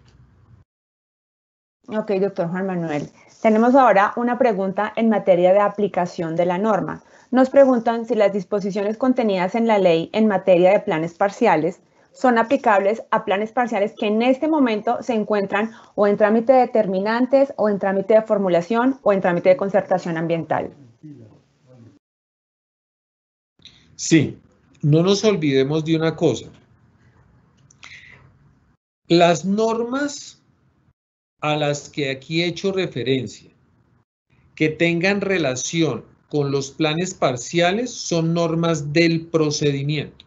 S1: Ok, doctor Juan Manuel. Tenemos ahora una pregunta en materia de aplicación de la norma. Nos preguntan si las disposiciones contenidas en la ley en materia de planes parciales son aplicables a planes parciales que en este momento se encuentran o en trámite de determinantes o en trámite de formulación o en trámite de concertación ambiental.
S4: Sí, no nos olvidemos de una cosa. Las normas a las que aquí he hecho referencia, que tengan relación con los planes parciales, son normas del procedimiento.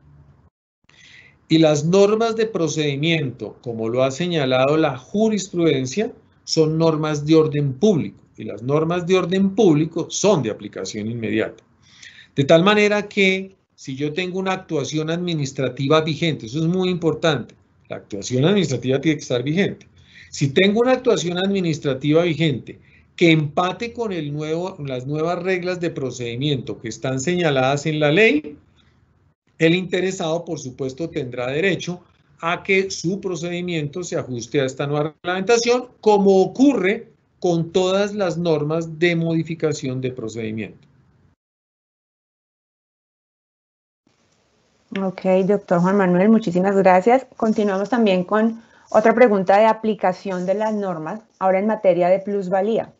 S4: Y las normas de procedimiento, como lo ha señalado la jurisprudencia, son normas de orden público. Y las normas de orden público son de aplicación inmediata. De tal manera que si yo tengo una actuación administrativa vigente, eso es muy importante, la actuación administrativa tiene que estar vigente. Si tengo una actuación administrativa vigente que empate con las nuevas reglas de procedimiento que están señaladas en la ley, el interesado, por supuesto, tendrá derecho a que su procedimiento se ajuste a esta nueva reglamentación, como ocurre con todas las normas de modificación de procedimiento.
S1: Ok, doctor Juan Manuel, muchísimas gracias. Continuamos también con otra pregunta de aplicación de las normas, ahora en materia de plusvalía.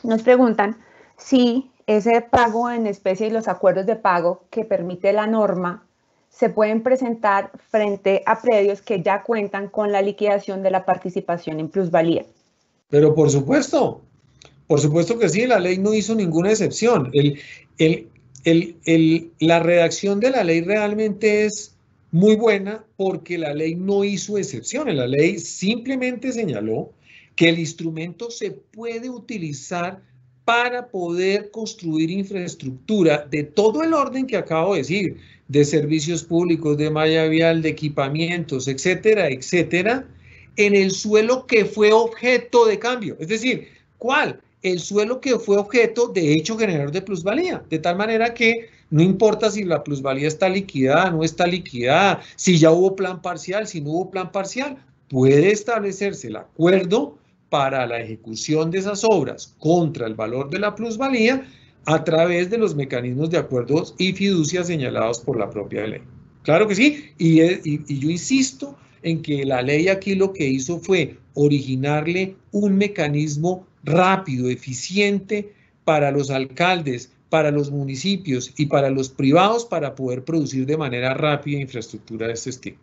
S1: Nos preguntan si ese pago en especie y los acuerdos de pago que permite la norma se pueden presentar frente a predios que ya cuentan con la liquidación de la participación en plusvalía.
S4: Pero por supuesto que sí, la ley no hizo ninguna excepción. La redacción de la ley realmente es muy buena porque la ley no hizo excepciones. La ley simplemente señaló que el instrumento se puede utilizar para poder construir infraestructura de todo el orden que acabo de decir, de servicios públicos, de malla vial, de equipamientos, etcétera, etcétera, en el suelo que fue objeto de cambio. Es decir, ¿cuál? el suelo que fue objeto de hecho generador de plusvalía, de tal manera que no importa si la plusvalía está liquidada, no está liquidada, si ya hubo plan parcial, si no hubo plan parcial, puede establecerse el acuerdo para la ejecución de esas obras contra el valor de la plusvalía a través de los mecanismos de acuerdos y fiducia señalados por la propia ley. Claro que sí, y yo insisto en que la ley aquí lo que hizo fue originarle un mecanismo rápido, eficiente para los alcaldes, para los municipios y para los privados para poder producir de manera rápida infraestructura de este estilo.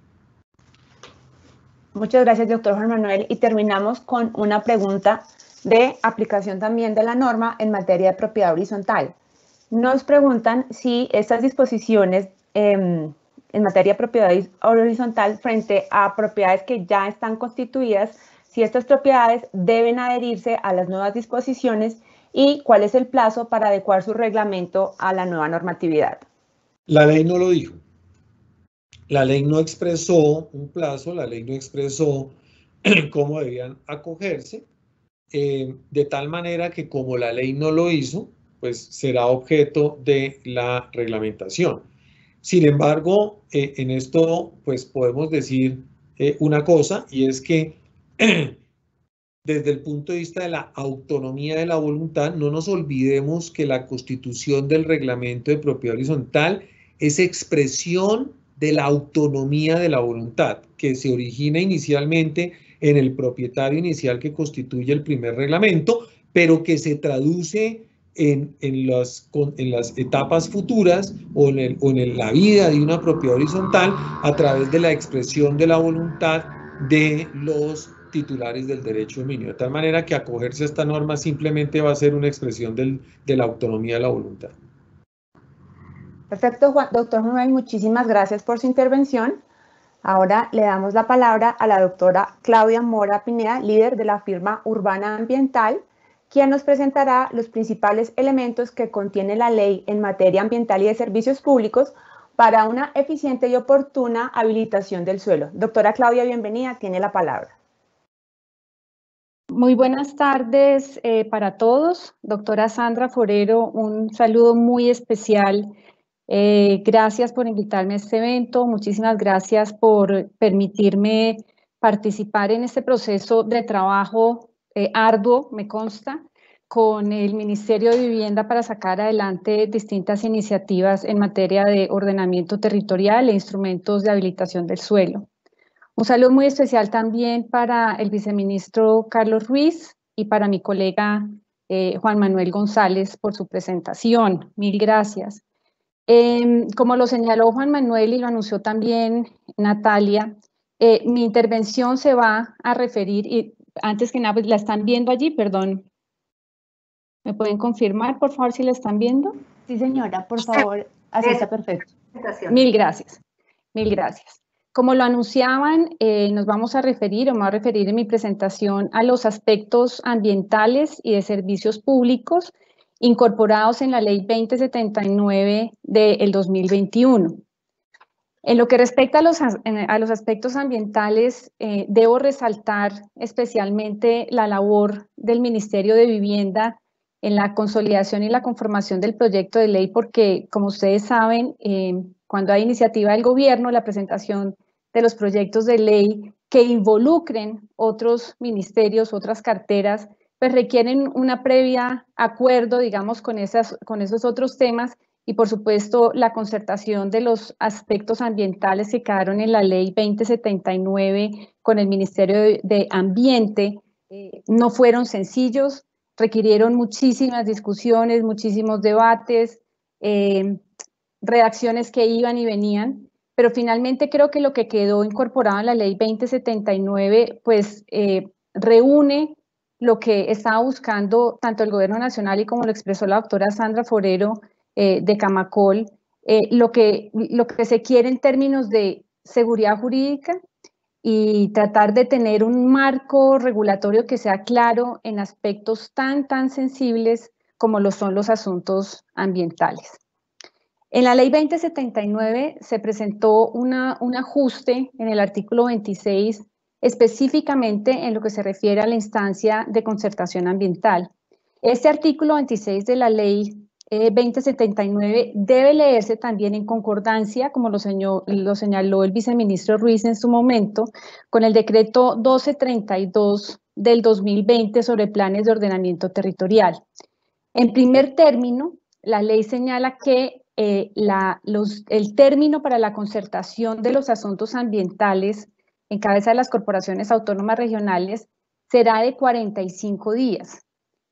S1: Muchas gracias, doctor Juan Manuel. Y terminamos con una pregunta de aplicación también de la norma en materia de propiedad horizontal. Nos preguntan si estas disposiciones en materia de propiedad horizontal frente a propiedades que ya están constituidas, si estas propiedades deben adherirse a las nuevas disposiciones y cuál es el plazo para adecuar su reglamento a la nueva normatividad.
S4: La ley no lo dijo. La ley no expresó un plazo, la ley no expresó cómo debían acogerse, de tal manera que como la ley no lo hizo, pues será objeto de la reglamentación. Sin embargo, en esto pues podemos decir una cosa, y es que desde el punto de vista de la autonomía de la voluntad, no nos olvidemos que la constitución del reglamento de propiedad horizontal es expresión de la autonomía de la voluntad, que se origina inicialmente en el propietario inicial que constituye el primer reglamento, pero que se traduce en las etapas futuras o en la vida de una propiedad horizontal a través de la expresión de la voluntad de los titulares del derecho de dominio, de tal manera que acogerse a esta norma simplemente va a ser una expresión de la autonomía de la voluntad.
S1: Perfecto, doctor Manuel, muchísimas gracias por su intervención. Ahora le damos la palabra a la doctora Claudia Mora Pineda, líder de la firma Urbana Ambiental, quien nos presentará los principales elementos que contiene la ley en materia ambiental y de servicios públicos para una eficiente y oportuna habilitación del suelo. Doctora Claudia, bienvenida, tiene la palabra.
S5: Muy buenas tardes para todos. Doctora Sandra Forero, un saludo muy especial. Gracias por invitarme a este evento. Muchísimas gracias por permitirme participar en este proceso de trabajo arduo, me consta, con el Ministerio de Vivienda para sacar adelante distintas iniciativas en materia de ordenamiento territorial e instrumentos de habilitación del suelo. Un saludo muy especial también para el viceministro Carlos Ruiz y para mi colega Juan Manuel González por su presentación. Mil gracias. Como lo señaló Juan Manuel y lo anunció también Natalia, mi intervención se va a referir, y antes que nada, pues, ¿la están viendo allí? Perdón. ¿Me pueden confirmar, por favor, si la están viendo?
S1: Sí, señora, por favor, así está perfecto.
S5: Mil gracias, mil gracias. Como lo anunciaban, nos vamos a referir, o me voy a referir en mi presentación, a los aspectos ambientales y de servicios públicos incorporados en la Ley 2079 del 2021. En lo que respecta a los aspectos ambientales, debo resaltar especialmente la labor del Ministerio de Vivienda en la consolidación y la conformación del proyecto de ley, porque, como ustedes saben, cuando hay iniciativa del gobierno, la presentación de los proyectos de ley que involucren otros ministerios, otras carteras, pues requieren una previa acuerdo, digamos, con esos otros temas y, por supuesto, la concertación de los aspectos ambientales que quedaron en la ley 2079 con el Ministerio de Ambiente no fueron sencillos, requirieron muchísimas discusiones, muchísimos debates, redacciones que iban y venían, pero finalmente creo que lo que quedó incorporado en la ley 2079 pues reúne lo que estaba buscando tanto el Gobierno Nacional y como lo expresó la doctora Sandra Forero de Camacol, lo que se quiere en términos de seguridad jurídica y tratar de tener un marco regulatorio que sea claro en aspectos tan sensibles como lo son los asuntos ambientales. En la ley 2079 se presentó un ajuste en el artículo 26, específicamente en lo que se refiere a la instancia de concertación ambiental. Este artículo 26 de la ley 2079 debe leerse también en concordancia, como lo señaló el viceministro Ruiz en su momento, con el decreto 1232 del 2020 sobre planes de ordenamiento territorial. En primer término, la ley señala que el término para la concertación de los asuntos ambientales en cabeza de las corporaciones autónomas regionales será de 45 días.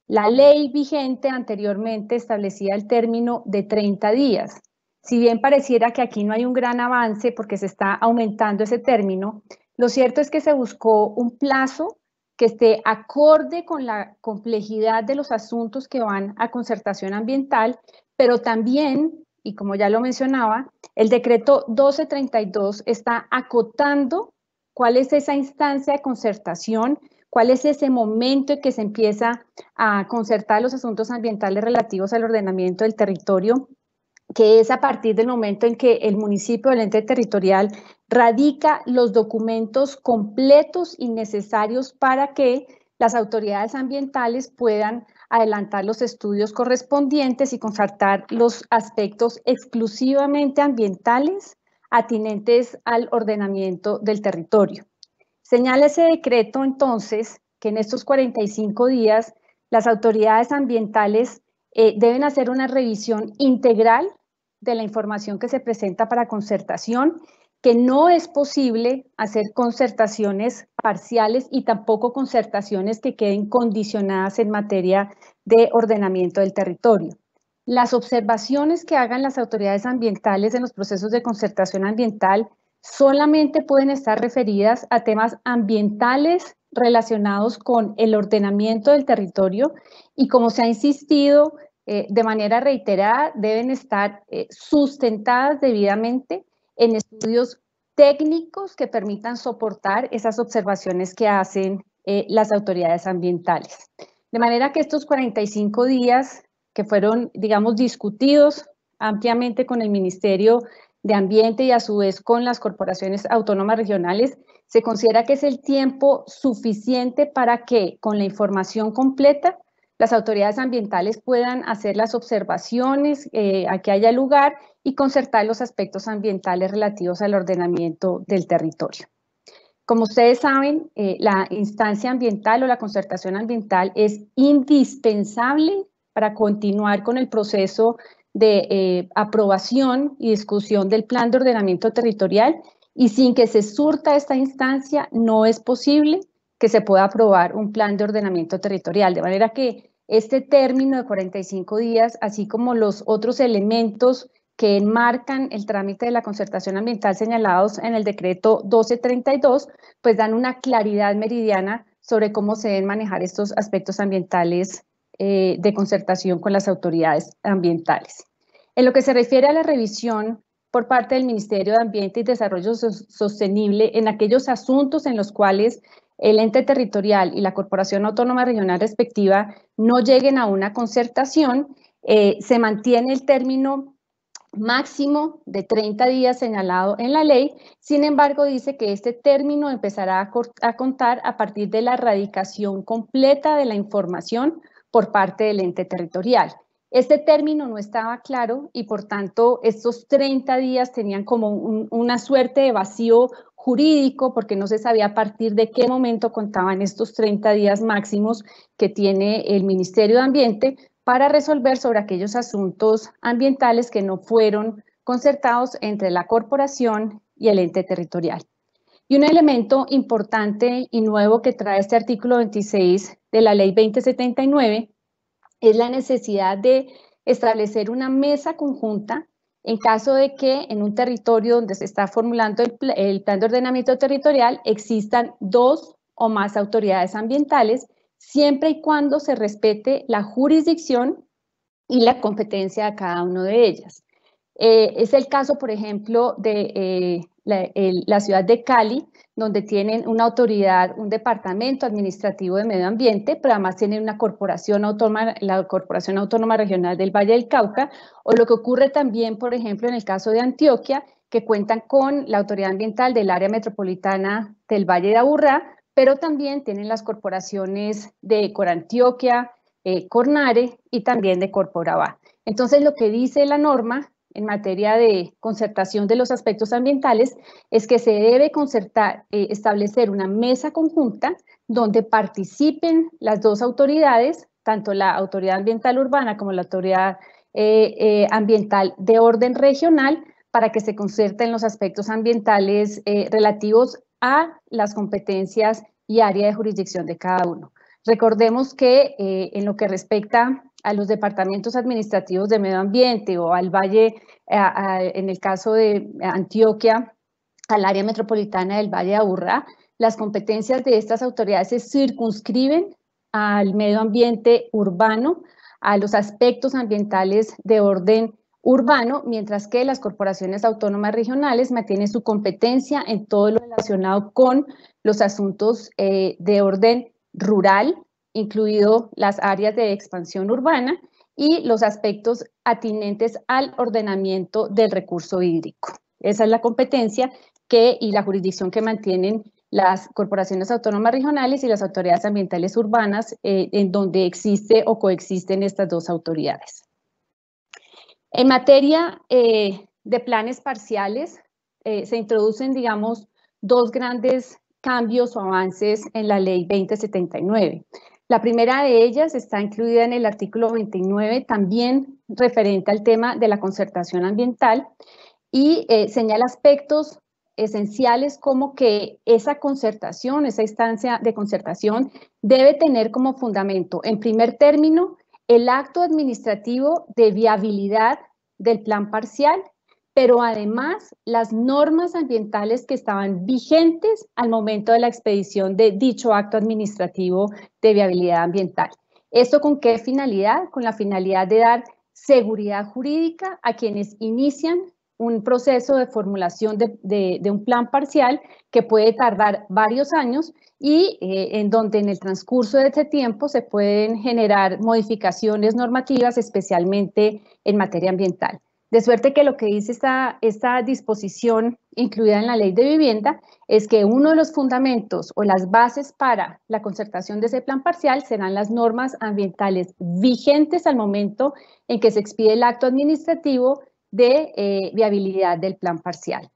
S5: La ley vigente anteriormente establecía el término de 30 días. Si bien pareciera que aquí no hay un gran avance porque se está aumentando ese término, lo cierto es que se buscó un plazo que esté acorde con la complejidad de los asuntos que van a concertación ambiental, pero también, y como ya lo mencionaba, el decreto 1232 está acotando cuál es esa instancia de concertación, cuál es ese momento en que se empieza a concertar los asuntos ambientales relativos al ordenamiento del territorio, que es a partir del momento en que el municipio o el ente territorial radica los documentos completos y necesarios para que las autoridades ambientales puedan adelantar los estudios correspondientes y concertar los aspectos exclusivamente ambientales atinentes al ordenamiento del territorio. Señala ese decreto, entonces, que en estos 45 días las autoridades ambientales deben hacer una revisión integral de la información que se presenta para concertación, que no es posible hacer concertaciones parciales y tampoco concertaciones que queden condicionadas en materia de ordenamiento del territorio. Las observaciones que hagan las autoridades ambientales en los procesos de concertación ambiental solamente pueden estar referidas a temas ambientales relacionados con el ordenamiento del territorio y, como se ha insistido de manera reiterada, deben estar sustentadas debidamente en estudios técnicos que permitan soportar esas observaciones que hacen las autoridades ambientales. De manera que estos 45 días que fueron, digamos, discutidos ampliamente con el Ministerio de Ambiente y a su vez con las corporaciones autónomas regionales, se considera que es el tiempo suficiente para que, con la información completa, las autoridades ambientales puedan hacer las observaciones a que haya lugar y concertar los aspectos ambientales relativos al ordenamiento del territorio. Como ustedes saben, la instancia ambiental o la concertación ambiental es indispensable para continuar con el proceso de aprobación y discusión del plan de ordenamiento territorial, y sin que se surta esta instancia no es posible que se pueda aprobar un plan de ordenamiento territorial, de manera que este término de 45 días, así como los otros elementos que enmarcan el trámite de la concertación ambiental señalados en el decreto 1232, pues dan una claridad meridiana sobre cómo se deben manejar estos aspectos ambientales de concertación con las autoridades ambientales. En lo que se refiere a la revisión por parte del Ministerio de Ambiente y Desarrollo Sostenible en aquellos asuntos en los cuales el ente territorial y la Corporación Autónoma Regional respectiva no lleguen a una concertación, se mantiene el término máximo de 30 días señalado en la ley. Sin embargo, dice que este término empezará a contar a partir de la erradicación completa de la información por parte del ente territorial. Este término no estaba claro y, por tanto, estos 30 días tenían como una suerte de vacío jurídico, porque no se sabía a partir de qué momento contaban estos 30 días máximos que tiene el Ministerio de Ambiente para resolver sobre aquellos asuntos ambientales que no fueron concertados entre la corporación y el ente territorial. Y un elemento importante y nuevo que trae este artículo 26 de la Ley 2079 es la necesidad de establecer una mesa conjunta en caso de que en un territorio donde se está formulando el plan de ordenamiento territorial existan dos o más autoridades ambientales, siempre y cuando se respete la jurisdicción y la competencia de cada una de ellas. Es el caso, por ejemplo, de la ciudad de Cali, donde tienen una autoridad, un departamento administrativo de medio ambiente, pero además tienen una corporación autónoma, la Corporación Autónoma Regional del Valle del Cauca, o lo que ocurre también, por ejemplo, en el caso de Antioquia, que cuentan con la autoridad ambiental del área metropolitana del Valle de Aburrá, pero también tienen las corporaciones de Corantioquia, Cornare y también de Corporaba. Entonces, lo que dice la norma en materia de concertación de los aspectos ambientales es que se debe establecer una mesa conjunta donde participen las dos autoridades, tanto la Autoridad Ambiental Urbana como la Autoridad Ambiental de orden regional, para que se concerten los aspectos ambientales relativos a las competencias y área de jurisdicción de cada uno. Recordemos que en lo que respecta a los departamentos administrativos de medio ambiente o al valle, en el caso de Antioquia, al área metropolitana del Valle de Aburrá, las competencias de estas autoridades se circunscriben al medio ambiente urbano, a los aspectos ambientales de orden urbano, mientras que las corporaciones autónomas regionales mantienen su competencia en todo lo relacionado con los asuntos de orden rural, incluido las áreas de expansión urbana y los aspectos atinentes al ordenamiento del recurso hídrico. Esa es la competencia y la jurisdicción que mantienen las corporaciones autónomas regionales y las autoridades ambientales urbanas en donde existe o coexisten estas dos autoridades. En materia de planes parciales, se introducen, digamos, dos grandes cambios o avances en la Ley 2079. La primera de ellas está incluida en el artículo 29, también referente al tema de la concertación ambiental, y señala aspectos esenciales como que esa concertación, esa instancia de concertación debe tener como fundamento, en primer término, el acto administrativo de viabilidad del plan parcial, pero además las normas ambientales que estaban vigentes al momento de la expedición de dicho acto administrativo de viabilidad ambiental. ¿Esto con qué finalidad? Con la finalidad de dar seguridad jurídica a quienes inician un proceso de formulación de un plan parcial que puede tardar varios años y en donde en el transcurso de ese tiempo se pueden generar modificaciones normativas, especialmente en materia ambiental. De suerte que lo que dice esta disposición incluida en la Ley de Vivienda es que uno de los fundamentos o las bases para la concertación de ese plan parcial serán las normas ambientales vigentes al momento en que se expide el acto administrativo de viabilidad del plan parcial.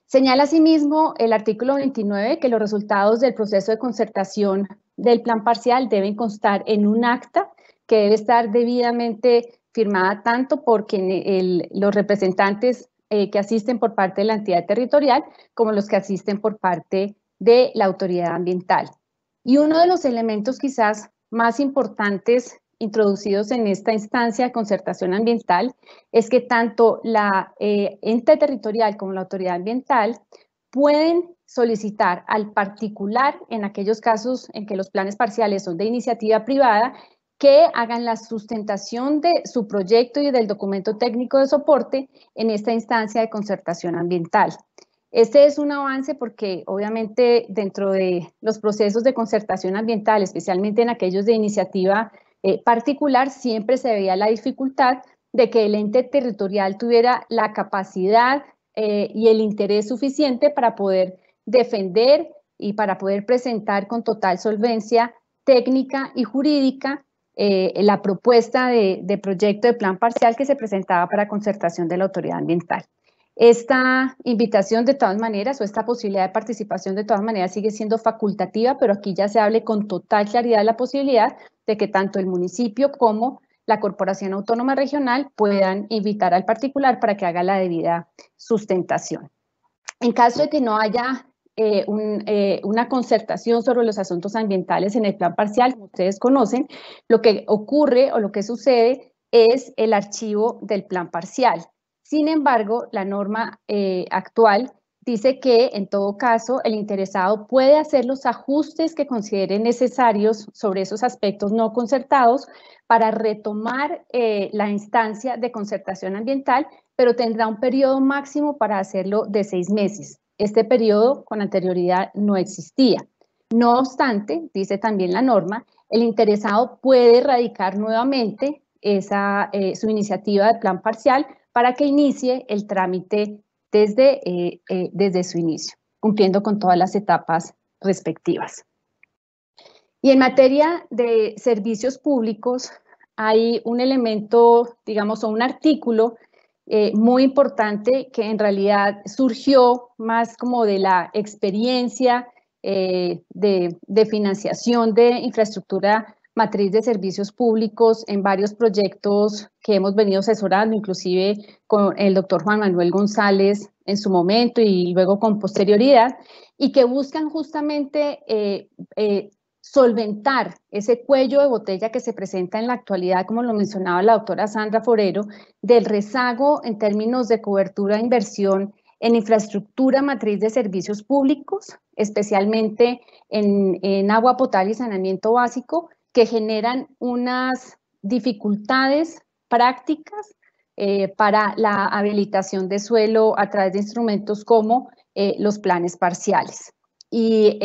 S5: Señala asimismo el artículo 29 que los resultados del proceso de concertación del plan parcial deben constar en un acta que debe estar debidamente firmada tanto por los representantes que asisten por parte de la entidad territorial como los que asisten por parte de la autoridad ambiental. Y uno de los elementos quizás más importantes introducidos en esta instancia de concertación ambiental es que tanto la ente territorial como la autoridad ambiental pueden solicitar al particular, en aquellos casos en que los planes parciales son de iniciativa privada, que hagan la sustentación de su proyecto y del documento técnico de soporte en esta instancia de concertación ambiental. Este es un avance porque obviamente dentro de los procesos de concertación ambiental, especialmente en aquellos de iniciativa particular, siempre se veía la dificultad de que el ente territorial tuviera la capacidad y el interés suficiente para poder defender y para poder presentar con total solvencia técnica y jurídica la propuesta de proyecto de plan parcial que se presentaba para concertación de la autoridad ambiental. Esta invitación de todas maneras o esta posibilidad de participación de todas maneras sigue siendo facultativa, pero aquí ya se hable con total claridad la posibilidad de que tanto el municipio como la Corporación Autónoma Regional puedan invitar al particular para que haga la debida sustentación. En caso de que no haya una concertación sobre los asuntos ambientales en el plan parcial, como ustedes conocen, lo que ocurre o lo que sucede es el archivo del plan parcial. Sin embargo, la norma actual dice que en todo caso el interesado puede hacer los ajustes que considere necesarios sobre esos aspectos no concertados para retomar la instancia de concertación ambiental, pero tendrá un periodo máximo para hacerlo de 6 meses. Este periodo con anterioridad no existía. No obstante, dice también la norma, el interesado puede radicar nuevamente su iniciativa de plan parcial para que inicie el trámite desde su inicio, cumpliendo con todas las etapas respectivas. Y en materia de servicios públicos, hay un elemento, digamos, o un artículo muy importante que en realidad surgió más como de la experiencia de financiación de infraestructura matriz de servicios públicos en varios proyectos que hemos venido asesorando, inclusive con el doctor Juan Manuel González en su momento y luego con posterioridad, y que buscan justamente solventar ese cuello de botella que se presenta en la actualidad, como lo mencionaba la doctora Sandra Forero, del rezago en términos de cobertura de inversión en infraestructura matriz de servicios públicos, especialmente en agua potable y saneamiento básico, que generan unas dificultades prácticas para la habilitación de suelo a través de instrumentos como los planes parciales. Y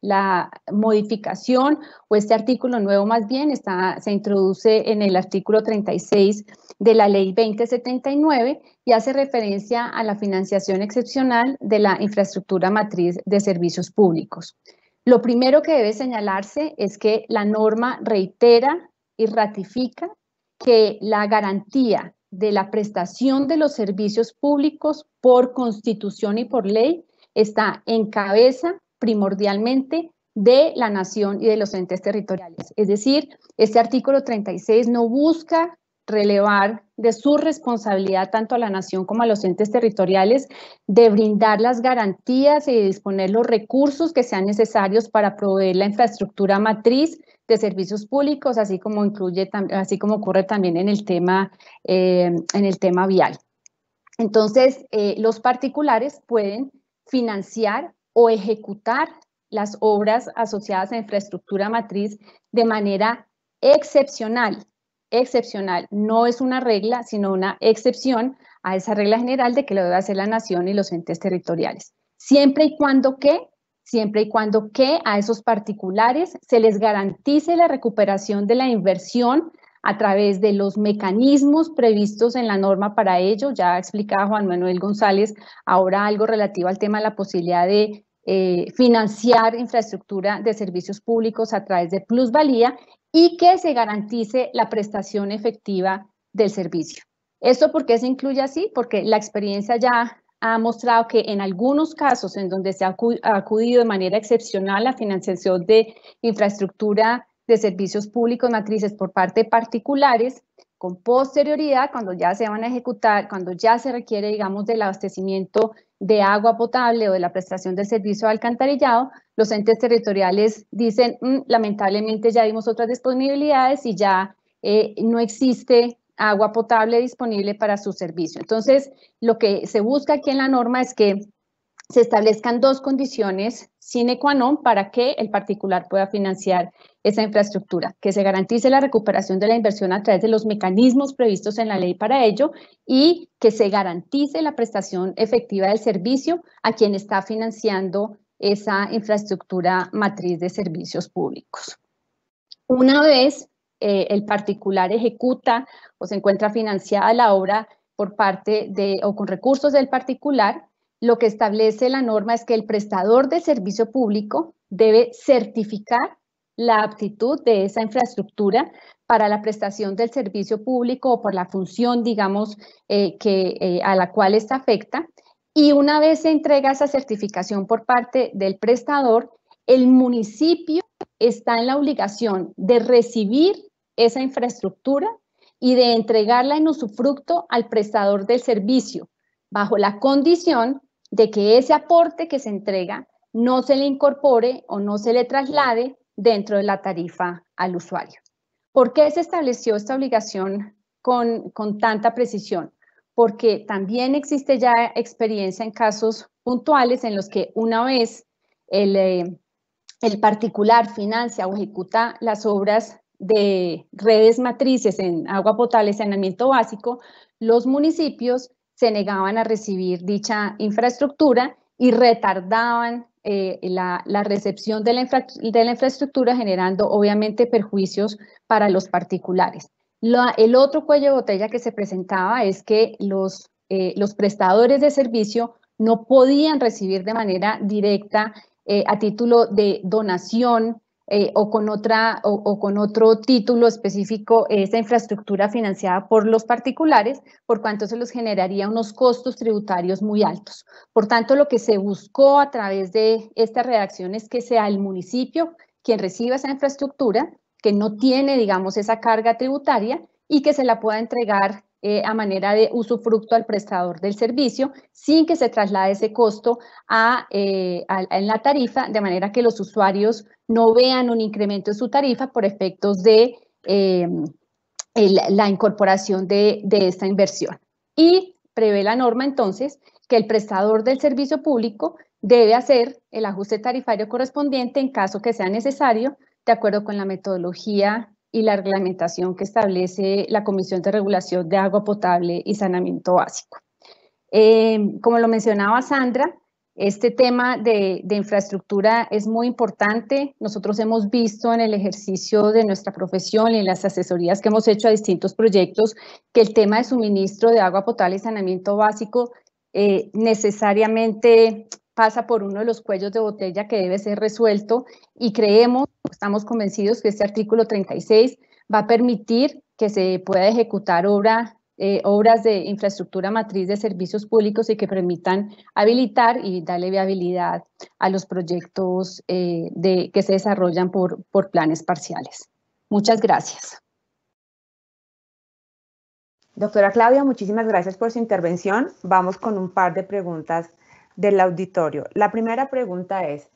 S5: la modificación o este artículo nuevo más bien se introduce en el artículo 36 de la ley 2079 y hace referencia a la financiación excepcional de la infraestructura matriz de servicios públicos. Lo primero que debe señalarse es que la norma reitera y ratifica que la garantía de la prestación de los servicios públicos por constitución y por ley está en cabeza primordialmente de la nación y de los entes territoriales. Es decir, este artículo 36 no busca relevar de su responsabilidad tanto a la nación como a los entes territoriales de brindar las garantías y de disponer los recursos que sean necesarios para proveer la infraestructura matriz de servicios públicos, así como ocurre también en el tema vial. Entonces, los particulares pueden financiar o ejecutar las obras asociadas a infraestructura matriz de manera excepcional. Excepcional, no es una regla, sino una excepción a esa regla general de que lo debe hacer la nación y los entes territoriales. Siempre y cuando que a esos particulares se les garantice la recuperación de la inversión a través de los mecanismos previstos en la norma para ello. Ya explicaba Juan Manuel González ahora algo relativo al tema de la posibilidad de financiar infraestructura de servicios públicos a través de plusvalía y que se garantice la prestación efectiva del servicio. ¿Esto por qué se incluye así? Porque la experiencia ya ha mostrado que en algunos casos en donde se ha acudido de manera excepcional a la financiación de infraestructura de servicios públicos matrices por parte de particulares, con posterioridad, cuando ya se van a ejecutar, cuando ya se requiere, digamos, del abastecimiento de agua potable o de la prestación del servicio de alcantarillado, los entes territoriales dicen, lamentablemente ya dimos otras disponibilidades y ya no existe agua potable disponible para su servicio. Entonces, lo que se busca aquí en la norma es que se establezcan dos condiciones sine qua non para que el particular pueda financiar esa infraestructura, que se garantice la recuperación de la inversión a través de los mecanismos previstos en la ley para ello y que se garantice la prestación efectiva del servicio a quien está financiando esa infraestructura matriz de servicios públicos. Una vez el particular ejecuta o se encuentra financiada la obra por parte de o con recursos del particular, lo que establece la norma es que el prestador de servicio público debe certificar la aptitud de esa infraestructura para la prestación del servicio público o por la función, digamos, a la cual esta afecta. Y una vez se entrega esa certificación por parte del prestador, el municipio está en la obligación de recibir esa infraestructura y de entregarla en usufructo al prestador del servicio, bajo la condición de que ese aporte que se entrega no se le incorpore o no se le traslade dentro de la tarifa al usuario. ¿Por qué se estableció esta obligación con tanta precisión? Porque también existe ya experiencia en casos puntuales en los que una vez el particular financia o ejecuta las obras de redes matrices en agua potable y saneamiento básico, los municipios se negaban a recibir dicha infraestructura y retardaban la recepción de la infraestructura, generando obviamente perjuicios para los particulares. El otro cuello de botella que se presentaba es que los prestadores de servicio no podían recibir de manera directa a título de donación o con otro título específico esa infraestructura financiada por los particulares, por cuanto se los generaría unos costos tributarios muy altos. Por tanto, lo que se buscó a través de esta redacción es que sea el municipio quien reciba esa infraestructura, que no tiene, digamos, esa carga tributaria y que se la pueda entregar a manera de usufructo al prestador del servicio sin que se traslade ese costo en la tarifa, de manera que los usuarios no vean un incremento en su tarifa por efectos de la incorporación de esta inversión. Y prevé la norma entonces que el prestador del servicio público debe hacer el ajuste tarifario correspondiente en caso que sea necesario, de acuerdo con la metodología y la reglamentación que establece la Comisión de Regulación de Agua Potable y Saneamiento Básico. Como lo mencionaba Sandra, este tema de infraestructura es muy importante. Nosotros hemos visto en el ejercicio de nuestra profesión y en las asesorías que hemos hecho a distintos proyectos que el tema de suministro de agua potable y saneamiento básico necesariamente pasa por uno de los cuellos de botella que debe ser resuelto y estamos convencidos que este artículo 36 va a permitir que se pueda ejecutar obras de infraestructura matriz de servicios públicos y que permitan habilitar y darle viabilidad a los proyectos que se desarrollan por planes parciales. Muchas gracias.
S1: Doctora Claudia, muchísimas gracias por su intervención. Vamos con un par de preguntas del auditorio. La primera pregunta es,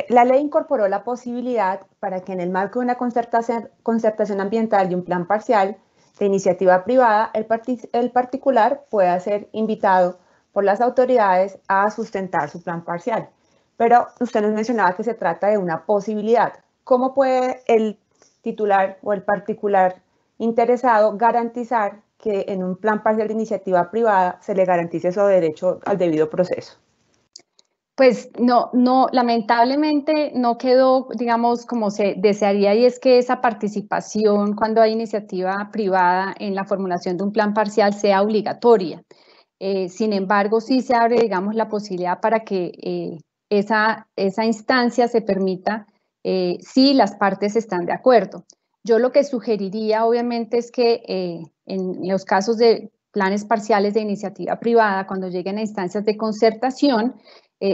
S1: la ley incorporó la posibilidad para que en el marco de una concertación ambiental y un plan parcial de iniciativa privada, el particular pueda ser invitado por las autoridades a sustentar su plan parcial. Pero usted nos mencionaba que se trata de una posibilidad. ¿Cómo puede el titular o el particular interesado garantizar que en un plan parcial de iniciativa privada se le garantice su derecho al debido proceso?
S5: Pues no, lamentablemente no quedó, digamos, como se desearía, y es que esa participación cuando hay iniciativa privada en la formulación de un plan parcial sea obligatoria. Sin embargo, sí se abre, digamos, la posibilidad para que esa instancia se permita si las partes están de acuerdo. Yo lo que sugeriría, obviamente, es que en los casos de planes parciales de iniciativa privada, cuando lleguen a instancias de concertación,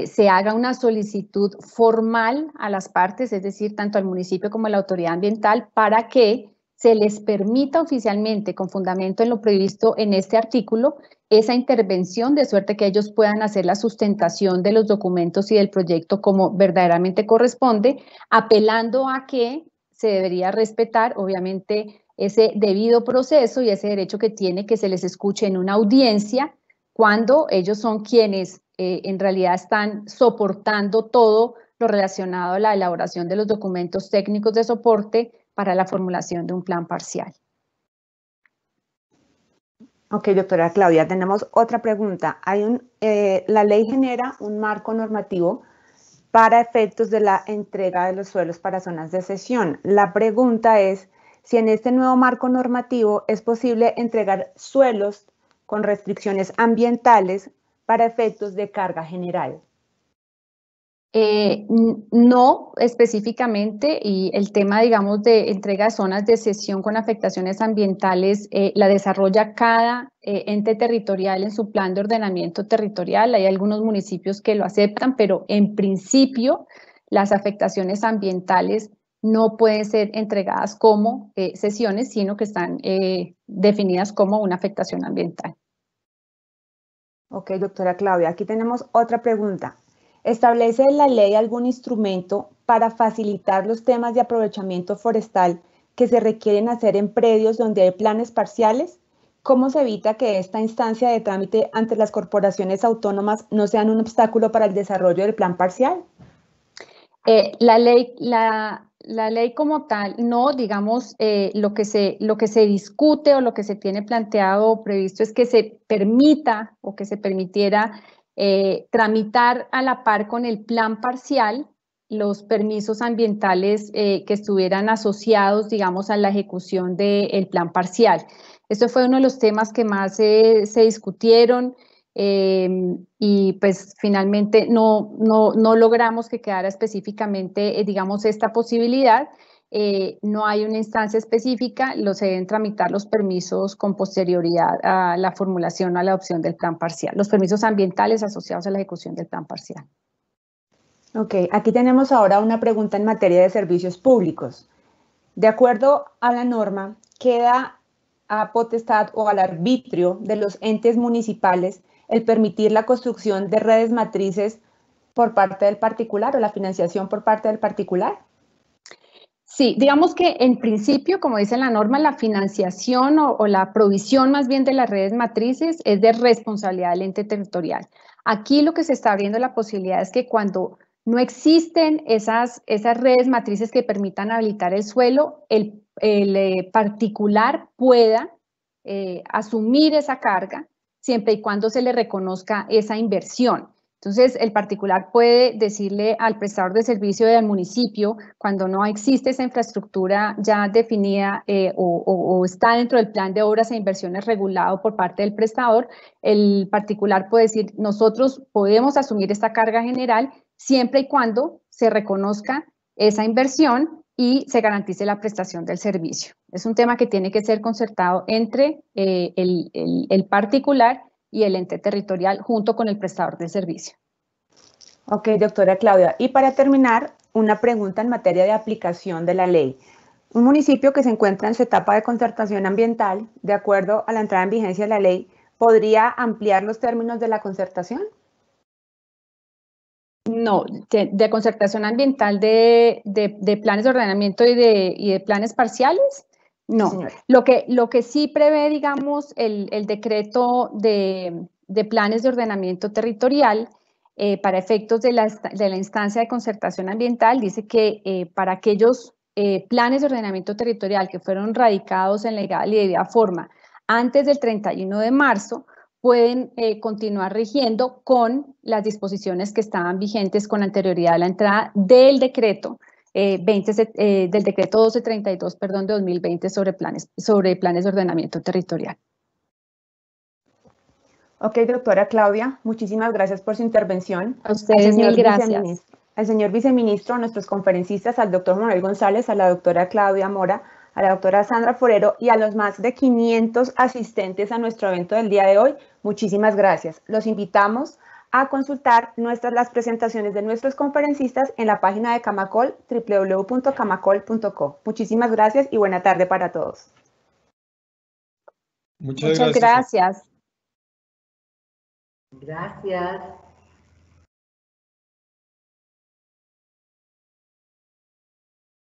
S5: se haga una solicitud formal a las partes, es decir, tanto al municipio como a la autoridad ambiental, para que se les permita oficialmente, con fundamento en lo previsto en este artículo, esa intervención, de suerte que ellos puedan hacer la sustentación de los documentos y del proyecto como verdaderamente corresponde, apelando a que se debería respetar, obviamente, ese debido proceso y ese derecho que tiene que se les escuche en una audiencia cuando ellos son quienes en realidad están soportando todo lo relacionado a la elaboración de los documentos técnicos de soporte para la formulación de un plan parcial.
S1: Ok, doctora Claudia, tenemos otra pregunta. La ley genera un marco normativo para efectos de la entrega de los suelos para zonas de cesión. La pregunta es si en este nuevo marco normativo es posible entregar suelos con restricciones ambientales para efectos de carga general.
S5: No específicamente, y el tema, digamos, de entrega de zonas de cesión con afectaciones ambientales la desarrolla cada ente territorial en su plan de ordenamiento territorial. Hay algunos municipios que lo aceptan, pero en principio las afectaciones ambientales no pueden ser entregadas como cesiones, sino que están definidas como una afectación ambiental.
S1: Ok, doctora Claudia, aquí tenemos otra pregunta. ¿Establece la ley algún instrumento para facilitar los temas de aprovechamiento forestal que se requieren hacer en predios donde hay planes parciales? ¿Cómo se evita que esta instancia de trámite ante las corporaciones autónomas no sean un obstáculo para el desarrollo del plan parcial?
S5: La ley como tal, no, digamos, lo que se discute o lo que se tiene planteado o previsto es que se permita o que se permitiera tramitar a la par con el plan parcial los permisos ambientales que estuvieran asociados, digamos, a la ejecución del plan parcial. Esto fue uno de los temas que más se discutieron. y pues finalmente no logramos que quedara específicamente, digamos, esta posibilidad. No hay una instancia específica, se deben tramitar los permisos con posterioridad a la formulación o a la adopción del plan parcial, los permisos ambientales asociados a la ejecución del plan parcial.
S1: Ok, aquí tenemos ahora una pregunta en materia de servicios públicos. De acuerdo a la norma, queda a potestad o al arbitrio de los entes municipales el permitir la construcción de redes matrices por parte del particular o la financiación por parte del particular.
S5: Sí, digamos que en principio, como dice la norma, la financiación o la provisión más bien de las redes matrices es de responsabilidad del ente territorial. Aquí lo que se está abriendo la posibilidad es que cuando no existen esas redes matrices que permitan habilitar el suelo, el particular pueda asumir esa carga siempre y cuando se le reconozca esa inversión. Entonces, el particular puede decirle al prestador de servicio del municipio, cuando no existe esa infraestructura ya definida o está dentro del plan de obras e inversiones regulado por parte del prestador, el particular puede decir, nosotros podemos asumir esta carga general siempre y cuando se reconozca esa inversión y se garantice la prestación del servicio. Es un tema que tiene que ser concertado entre el particular y el ente territorial junto con el prestador de servicio.
S1: Ok, doctora Claudia. Y para terminar, una pregunta en materia de aplicación de la ley. Un municipio que se encuentra en su etapa de concertación ambiental, de acuerdo a la entrada en vigencia de la ley, ¿podría ampliar los términos de la concertación?
S5: No, de concertación ambiental de planes de ordenamiento y de planes parciales. No,
S1: Sí,
S5: lo que sí prevé, digamos, el decreto de planes de ordenamiento territorial para efectos de la instancia de concertación ambiental, dice que para aquellos planes de ordenamiento territorial que fueron radicados en legal y debida forma antes del 31 de marzo, pueden continuar rigiendo con las disposiciones que estaban vigentes con anterioridad a la entrada del decreto del decreto 1232, perdón, de 2020 sobre planes de ordenamiento territorial.
S1: Ok, doctora Claudia, muchísimas gracias por su intervención.
S5: A ustedes, mil gracias.
S1: Al señor viceministro, a nuestros conferencistas, al doctor Manuel González, a la doctora Claudia Mora, a la doctora Sandra Forero y a los más de 500 asistentes a nuestro evento del día de hoy, muchísimas gracias. Los invitamos a consultar las presentaciones de nuestros conferencistas en la página de Camacol, www.camacol.co. Muchísimas gracias y buena tarde para todos.
S4: Muchas
S5: gracias.
S2: Gracias.